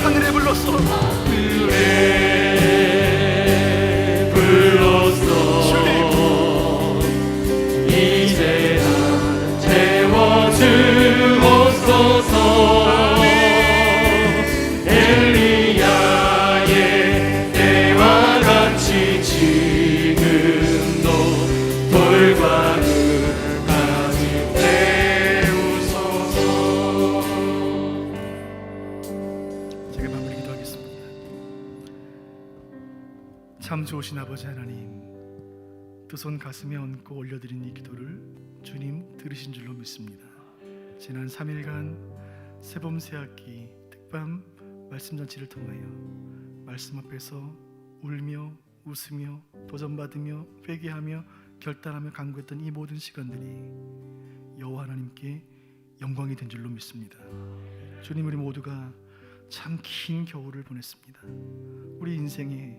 하늘에 불렀어. 하늘에 불렀어. 이제 주옵소서. 엘리야의 때와 같이 지금도 돌과 눈까지 태우소서. 제가 마무리 기도하겠습니다. 참 좋으신 아버지 하나님, 두 손 가슴에 얹고 올려드린 이 기도를 주님 들으신 줄로 믿습니다. 지난 3일간 새봄 새학기 특밤 말씀잔치를 통하여 말씀 앞에서 울며 웃으며 도전받으며 회개하며 결단하며 간구했던 이 모든 시간들이 여호와 하나님께 영광이 된 줄로 믿습니다. 주님, 우리 모두가 참 긴 겨울을 보냈습니다. 우리 인생의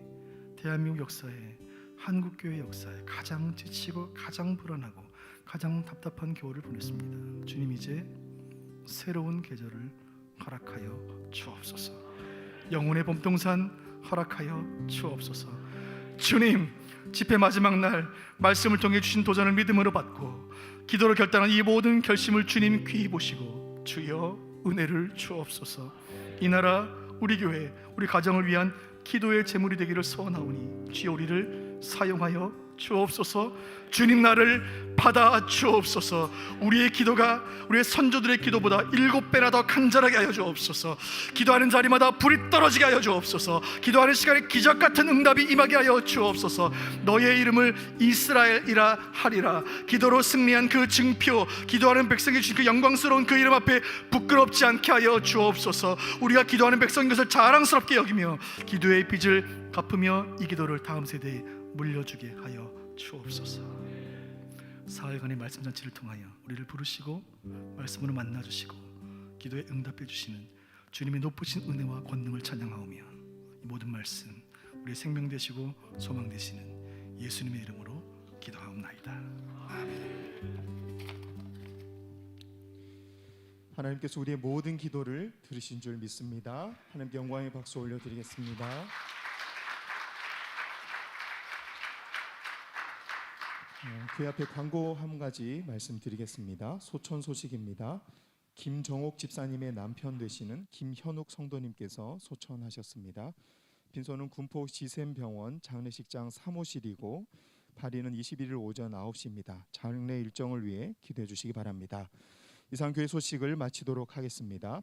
대한민국 역사에, 한국교회 역사에 가장 지치고 가장 불안하고 가장 답답한 겨울을 보냈습니다. 주님, 이제 새로운 계절을 허락하여 주옵소서. 영혼의 봄동산 허락하여 주옵소서. 주님, 집회 마지막 날 말씀을 통해 주신 도전을 믿음으로 받고 기도로 결단한 이 모든 결심을 주님 귀히 보시고 주여 은혜를 주옵소서. 이 나라, 우리 교회, 우리 가정을 위한 기도의 제물이 되기를 소원하오니 주여 우리를 사용하여 주옵소서. 주님, 나를 받아 주옵소서. 우리의 기도가 우리의 선조들의 기도보다 7배나 더 간절하게 하여 주옵소서. 기도하는 자리마다 불이 떨어지게 하여 주옵소서. 기도하는 시간에 기적 같은 응답이 임하게 하여 주옵소서. 너의 이름을 이스라엘이라 하리라. 기도로 승리한 그 증표, 기도하는 백성이 주신 그 영광스러운 그 이름 앞에 부끄럽지 않게 하여 주옵소서. 우리가 기도하는 백성인 것을 자랑스럽게 여기며 기도의 빚을 갚으며 이 기도를 다음 세대에 물려주게 하여 주옵소서. 사흘간의 말씀잔치를 통하여 우리를 부르시고 말씀으로 만나주시고 기도에 응답해 주시는 주님의 높으신 은혜와 권능을 찬양하오며 이 모든 말씀 우리의 생명 되시고 소망 되시는 예수님의 이름으로 기도하옵나이다. 아멘. 하나님께서 우리의 모든 기도를 들으신 줄 믿습니다. 하나님께 영광의 박수 올려드리겠습니다. 교회 앞에 광고 한 가지 말씀드리겠습니다. 소천 소식입니다. 김정옥 집사님의 남편 되시는 김현욱 성도님께서 소천하셨습니다. 빈소는 군포 지샘병원 장례식장 3호실이고 발인은 21일 오전 9시입니다. 장례 일정을 위해 기도해 주시기 바랍니다. 이상 교회 소식을 마치도록 하겠습니다.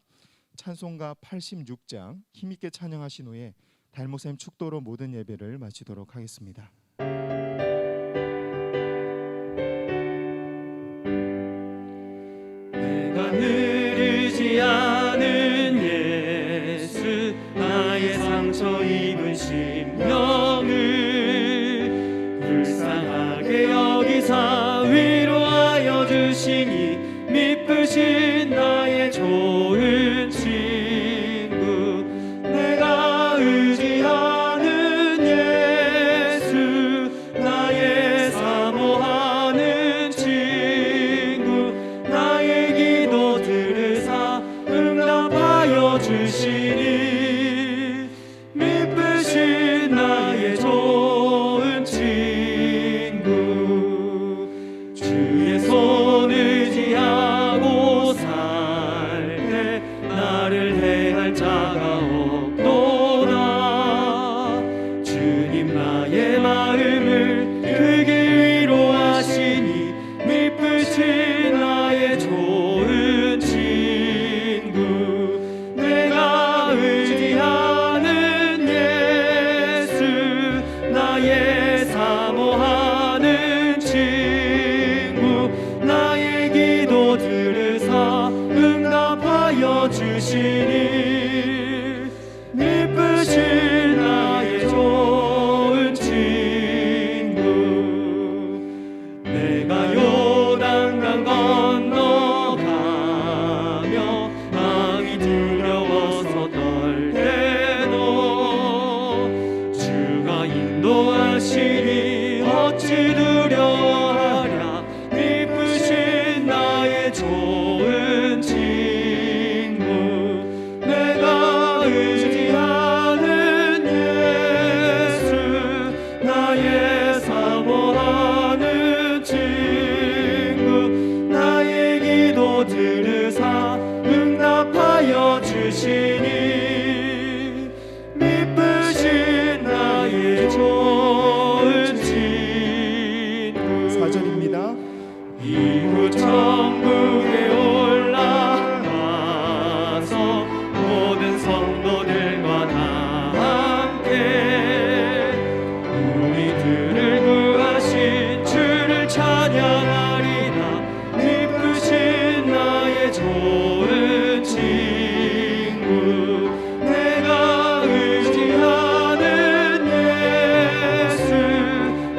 찬송가 86장 힘있게 찬양하신 후에 달모샘 축도로 모든 예배를 마치도록 하겠습니다. 내가 흐르지 않은 예수, 나의 상처 입은 심령을 불쌍하게 여기사 위로하여 주시니 미쁘신 나의 좋은 친구, 내가 의지하는 예수, 나의 사모하는 친구, 나의 기도 들으사 응답하여 주시니 미쁘신 나의 어찌 두려워하랴 미쁘신 나의 좋은 친구 내가 의지하는 예수 나의 사모하는 친구 나의 기도 들으사 응답하여 주시니 미쁘신 나의 좋은 친구 4절입니다. 이후 천국에 올라가서 모든 성도들과 다 함께 우리들을 구하신 주를 찬양하리라 미쁘신 나의 좋은 친구 내가 의지하는 예수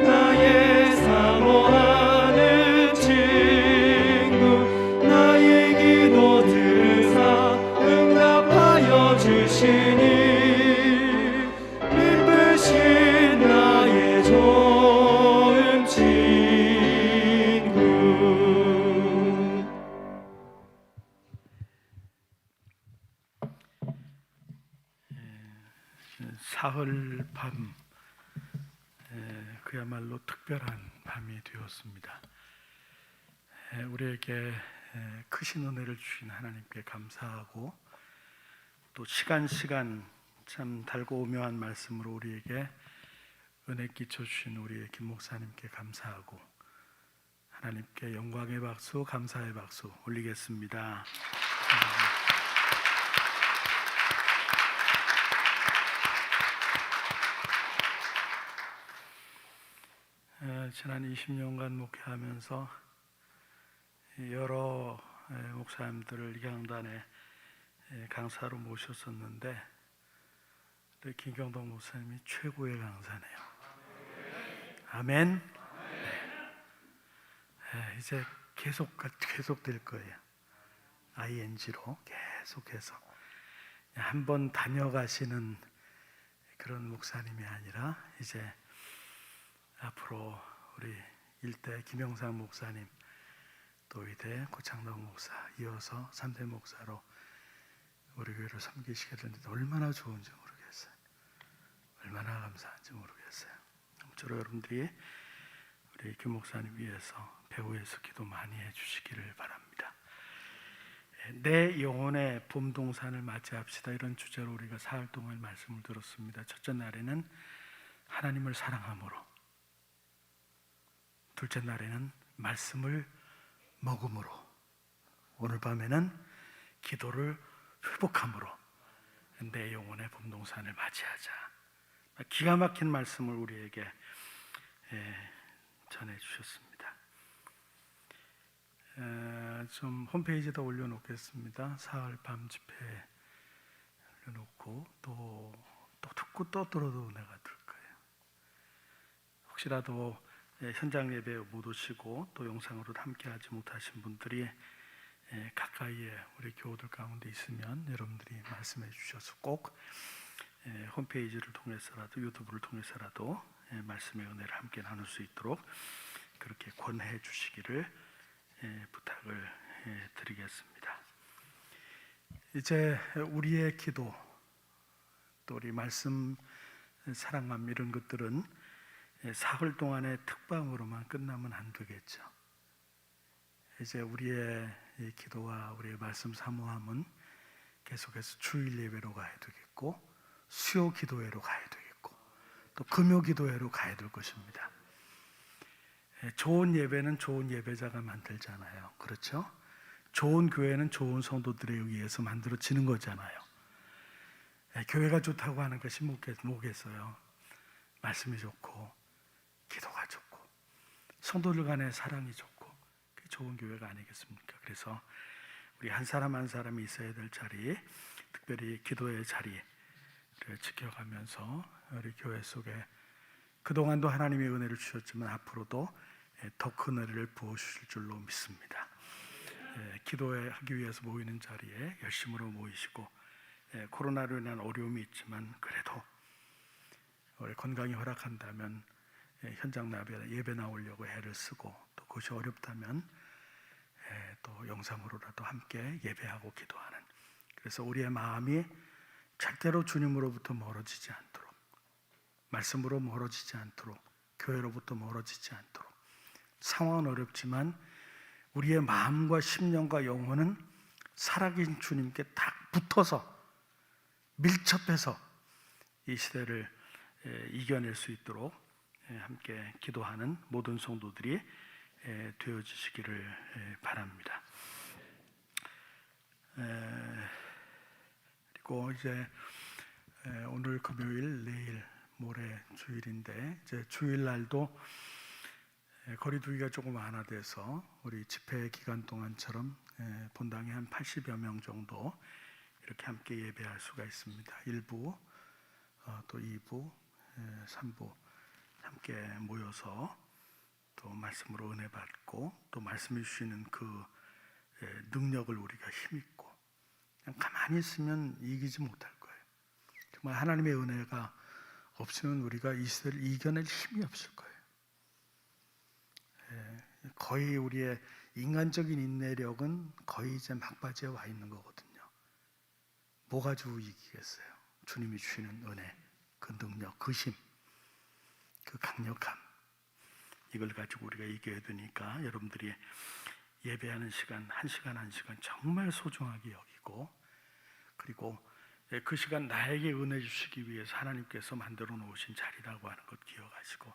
나의 사모하는 친구 나의 기도 들으사 응답하여 주시니 미쁘신 나의 좋은 친구 사흘 밤 그야말로 특별한 밤이 되었습니다. 우리에게 크신 은혜를 주신 하나님께 감사하고 또 시간 참 달고 오묘한 말씀으로 우리에게 은혜 끼쳐 주신 우리의 김 목사님께 감사하고 하나님께 영광의 박수, 감사의 박수 올리겠습니다. 지난 20년간 목회하면서 여러 목사님들을 강단에 강사로 모셨었는데 김경동 목사님이 최고의 강사네요. 아멘. 이제 계속될 거예요. ING로 계속해서 한번 다녀가시는 그런 목사님이 아니라 이제 앞으로 우리 일대 김영상 목사님 또 이대 고창동 목사 이어서 3대 목사로 우리 교회를 섬기시게 되는데 얼마나 좋은지 모르겠어요. 얼마나 감사한지 모르겠어요. 아무쪼록 여러분들이 우리 김 목사님 위해서 배후에서 기도 많이 해주시기를 바랍니다. 내 영혼의 봄동산을 맞이합시다. 이런 주제로 우리가 사흘 동안 말씀을 들었습니다. 첫째 날에는 하나님을 사랑함으로, 둘째 날에는 말씀을 먹음으로, 오늘 밤에는 기도를 회복함으로 내 영혼의 봄동산을 맞이하자. 기가 막힌 말씀을 우리에게 전해주셨습니다. 좀 홈페이지에다 올려놓겠습니다. 사흘 밤 집회 올려놓고 또 듣고 또 들어도 은혜가 될 거예요. 혹시라도 현장 예배 못 오시고 또 영상으로 함께하지 못하신 분들이 가까이에 우리 교우들 가운데 있으면 여러분들이 말씀해 주셔서 꼭 홈페이지를 통해서라도 유튜브를 통해서라도 말씀의 은혜를 함께 나눌 수 있도록 그렇게 권해 주시기를 부탁을 드리겠습니다. 이제 우리의 기도 또 우리 말씀 사랑함 이런 것들은 사흘 동안의 특방으로만 끝나면 안 되겠죠. 이제 우리의 이 기도와 우리의 말씀 사모함은 계속해서 주일 예배로 가야 되겠고 수요 기도회로 가야 되겠고 또 금요 기도회로 가야 될 것입니다. 좋은 예배는 좋은 예배자가 만들잖아요. 그렇죠? 좋은 교회는 좋은 성도들에 의해서 만들어지는 거잖아요. 교회가 좋다고 하는 것이 뭐겠어요? 말씀이 좋고 기도가 좋고 성도들 간의 사랑이 좋고 그게 좋은 교회가 아니겠습니까? 그래서 우리 한 사람 한 사람이 있어야 될 자리, 특별히 기도의 자리를 지켜가면서 우리 교회 속에 그동안도 하나님의 은혜를 주셨지만 앞으로도 더 큰 은혜를 부어주실 줄로 믿습니다. 기도하기 위해서 모이는 자리에 열심으로 모이시고 코로나로 인한 어려움이 있지만 그래도 우리 건강이 허락한다면 현장 예배 나오려고 애를 쓰고, 또 그것이 어렵다면 또 영상으로라도 함께 예배하고 기도하는, 그래서 우리의 마음이 절대로 주님으로부터 멀어지지 않도록, 말씀으로 멀어지지 않도록, 교회로부터 멀어지지 않도록, 상황은 어렵지만 우리의 마음과 심령과 영혼은 살아계신 주님께 딱 붙어서 밀접해서 이 시대를 이겨낼 수 있도록 함께 기도하는 모든 성도들이 되어주시기를 바랍니다. 그리고 이제 오늘 금요일, 내일 모레 주일인데, 이제 주일날도 거리두기가 조금 완화돼서 우리 집회 기간 동안처럼 본당에 한 80여 명 정도 이렇게 함께 예배할 수가 있습니다. 1부, 또 2부, 3부 함께 모여서 또 말씀으로 은혜 받고, 또 말씀해 주시는 그 능력을 우리가 힘입고, 그냥 가만히 있으면 이기지 못할 거예요. 정말 하나님의 은혜가 없으면 우리가 이 시대를 이겨낼 힘이 없을 거예요. 거의 우리의 인간적인 인내력은 거의 이제 막바지에 와 있는 거거든요. 뭐 가지고 이기겠어요? 주님이 주시는 은혜, 그 능력, 그 힘, 그 강력함, 이걸 가지고 우리가 이겨야 되니까 여러분들이 예배하는 시간, 한 시간 정말 소중하게 여기고, 그리고 그 시간 나에게 은혜 주시기 위해서 하나님께서 만들어 놓으신 자리라고 하는 것 기억하시고,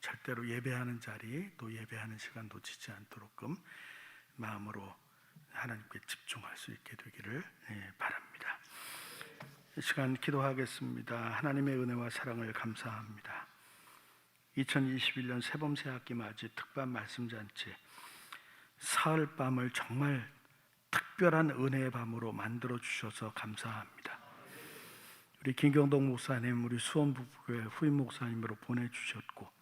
절대로 예배하는 자리, 또 예배하는 시간 놓치지 않도록끔 마음으로 하나님께 집중할 수 있게 되기를 바랍니다. 이 시간 기도하겠습니다. 하나님의 은혜와 사랑을 감사합니다. 2021년 새봄 새학기 맞이 특반 말씀잔치, 사흘밤을 정말 특별한 은혜의 밤으로 만들어 주셔서 감사합니다. 우리 김경동 목사님, 우리 수원북교회 후임 목사님으로 보내주셨고,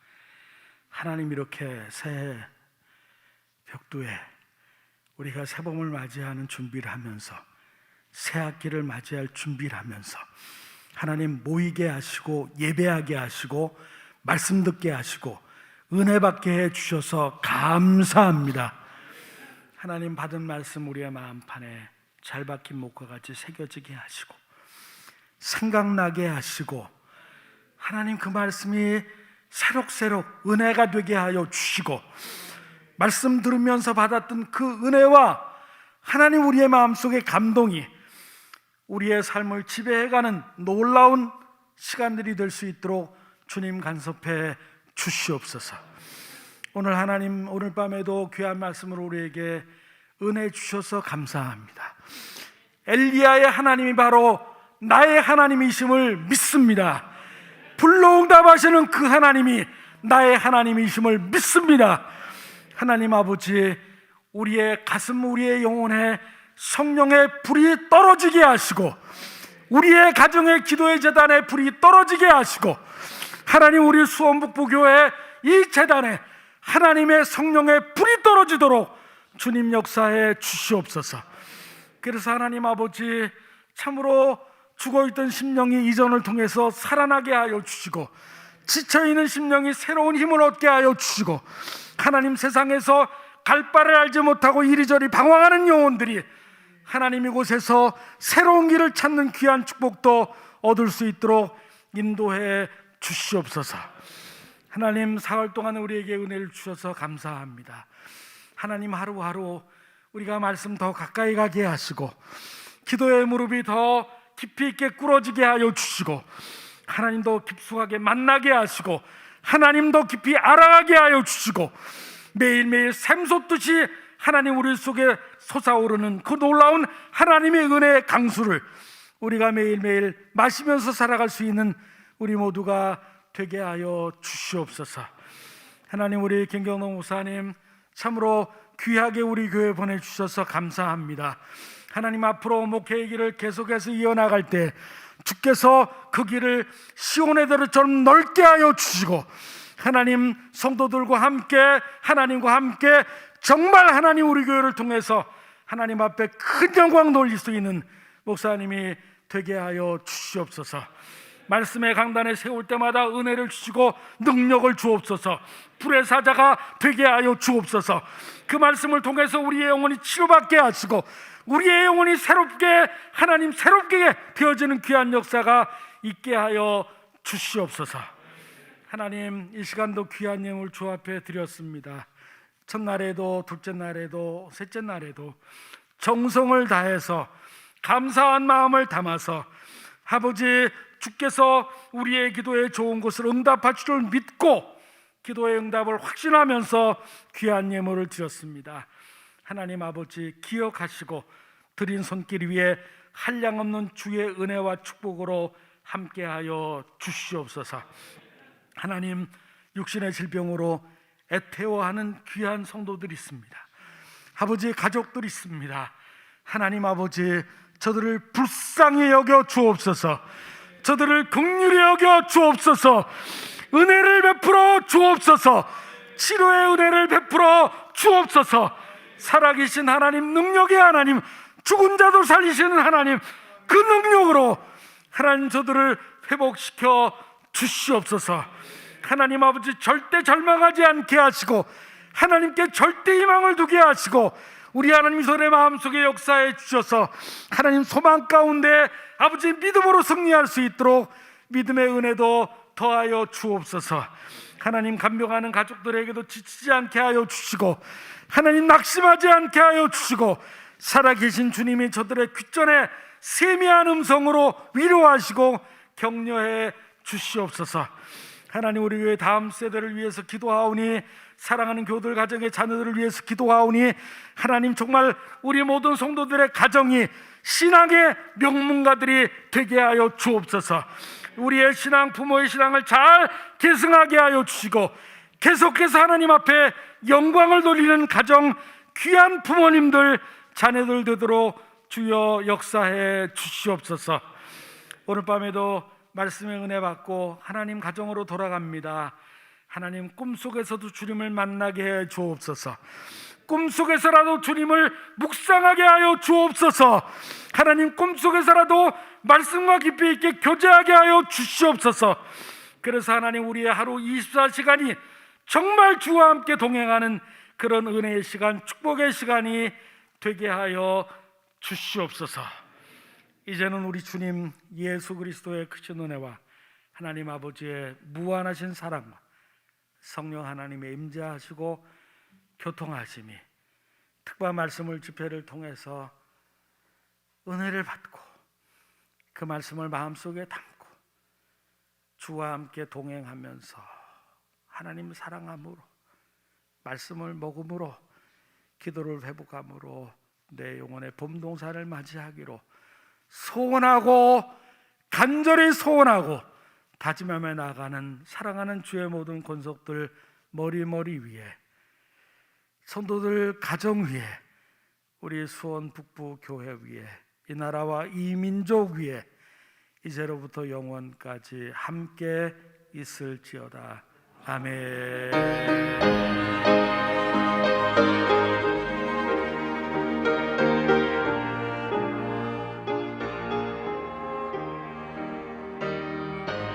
하나님 이렇게 새해 벽두에 우리가 새봄을 맞이하는 준비를 하면서, 새학기를 맞이할 준비를 하면서 하나님 모이게 하시고, 예배하게 하시고, 말씀 듣게 하시고, 은혜 받게 해 주셔서 감사합니다. 하나님 받은 말씀 우리의 마음판에 잘 박힌 목과 같이 새겨지게 하시고, 생각나게 하시고, 하나님 그 말씀이 새록새록 은혜가 되게 하여 주시고, 말씀 들으면서 받았던 그 은혜와 하나님 우리의 마음속의 감동이 우리의 삶을 지배해가는 놀라운 시간들이 될 수 있도록 주님 간섭해 주시옵소서. 오늘 하나님, 오늘 밤에도 귀한 말씀으로 우리에게 은혜 주셔서 감사합니다. 엘리야의 하나님이 바로 나의 하나님이심을 믿습니다. 불러응답하시는 그 하나님이 나의 하나님이심을 믿습니다. 하나님 아버지, 우리의 가슴, 우리의 영혼에 성령의 불이 떨어지게 하시고, 우리의 가정의 기도의 제단에 불이 떨어지게 하시고, 하나님 우리 수원북부교회 이 제단에 하나님의 성령의 불이 떨어지도록 주님 역사해 주시옵소서. 그래서 하나님 아버지, 참으로 죽어있던 심령이 이전을 통해서 살아나게 하여 주시고, 지쳐있는 심령이 새로운 힘을 얻게 하여 주시고, 하나님 세상에서 갈 바를 알지 못하고 이리저리 방황하는 영혼들이 하나님 이곳에서 새로운 길을 찾는 귀한 축복도 얻을 수 있도록 인도해 주시옵소서. 하나님 사흘 동안 우리에게 은혜를 주셔서 감사합니다. 하나님 하루하루 우리가 말씀 더 가까이 가게 하시고, 기도의 무릎이 더 깊이 있게 꿇어지게 하여 주시고, 하나님 더 깊숙하게 만나게 하시고, 하나님 더 깊이 알아가게 하여 주시고, 매일매일 샘솟듯이 하나님 우리 속에 솟아오르는 그 놀라운 하나님의 은혜의 강수를 우리가 매일매일 마시면서 살아갈 수 있는 우리 모두가 되게 하여 주시옵소서. 하나님 우리 김경동 목사님 참으로 귀하게 우리 교회 보내주셔서 감사합니다. 하나님 앞으로 목회의 길을 계속해서 이어나갈 때 주께서 그 길을 시온의 대로처럼 넓게 하여 주시고, 하나님 성도들과 함께, 하나님과 함께 정말 하나님 우리 교회를 통해서 하나님 앞에 큰 영광 돌릴 수 있는 목사님이 되게 하여 주시옵소서. 말씀의 강단에 세울 때마다 은혜를 주시고 능력을 주옵소서. 불의 사자가 되게 하여 주옵소서. 그 말씀을 통해서 우리의 영혼이 치료받게 하시고 우리의 영혼이 새롭게 하나님 새롭게 되어지는 귀한 역사가 있게 하여 주시옵소서. 하나님, 이 시간도 귀한 예물 주 앞에 드렸습니다. 첫날에도 둘째 날에도 셋째 날에도 정성을 다해서 감사한 마음을 담아서 아버지 주께서 우리의 기도에 좋은 것을 응답할 줄 믿고 기도의 응답을 확신하면서 귀한 예물을 드렸습니다. 하나님 아버지, 기억하시고 드린 손길 위에 한량없는 주의 은혜와 축복으로 함께하여 주시옵소서. 하나님, 육신의 질병으로 애태워하는 귀한 성도들이 있습니다. 아버지, 가족들이 있습니다. 하나님 아버지, 저들을 불쌍히 여겨 주옵소서. 저들을 긍휼히 여겨 주옵소서. 은혜를 베풀어 주옵소서. 치료의 은혜를 베풀어 주옵소서. 살아계신 하나님, 능력의 하나님, 죽은 자도 살리시는 하나님, 그 능력으로 하나님 저들을 회복시켜 주시옵소서. 하나님 아버지, 절대 절망하지 않게 하시고 하나님께 절대 희망을 두게 하시고 우리 하나님 손의 마음속에 역사해 주셔서 하나님 소망 가운데 아버지 믿음으로 승리할 수 있도록 믿음의 은혜도 더하여 주옵소서. 하나님, 간병하는 가족들에게도 지치지 않게 하여 주시고 하나님 낙심하지 않게 하여 주시고 살아계신 주님이 저들의 귓전에 세미한 음성으로 위로하시고 격려해 주시옵소서. 하나님, 우리 교회 다음 세대를 위해서 기도하오니 사랑하는 교들 가정의 자녀들을 위해서 기도하오니 하나님, 정말 우리 모든 성도들의 가정이 신앙의 명문가들이 되게 하여 주옵소서. 우리의 신앙, 부모의 신앙을 잘 계승하게 하여 주시고 계속해서 하나님 앞에 영광을 돌리는 가정, 귀한 부모님들, 자녀들 되도록 주여 역사해 주시옵소서. 오늘 밤에도 말씀의 은혜 받고 하나님 가정으로 돌아갑니다. 하나님, 꿈속에서도 주님을 만나게 해 주옵소서. 꿈속에서라도 주님을 묵상하게 하여 주옵소서. 하나님, 꿈속에서라도 말씀과 깊이 있게 교제하게 하여 주시옵소서. 그래서 하나님, 우리의 하루 24시간이 정말 주와 함께 동행하는 그런 은혜의 시간, 축복의 시간이 되게 하여 주시옵소서. 이제는 우리 주님 예수 그리스도의 크신 은혜와 하나님 아버지의 무한하신 사랑과 성령 하나님의 임재하시고 교통하심이 특별 말씀을 집회를 통해서 은혜를 받고 그 말씀을 마음속에 담고 주와 함께 동행하면서 하나님 사랑함으로 말씀을 먹음으로 기도를 회복함으로 내 영혼의 봄동산을 맞이하기로 소원하고 간절히 소원하고 다짐하며 나가는 사랑하는 주의 모든 권속들 머리 위에, 성도들 가정 위에, 우리 수원 북부 교회 위에, 이 나라와 이 민족 위에 이제로부터 영원까지 함께 있을지어다. 아멘.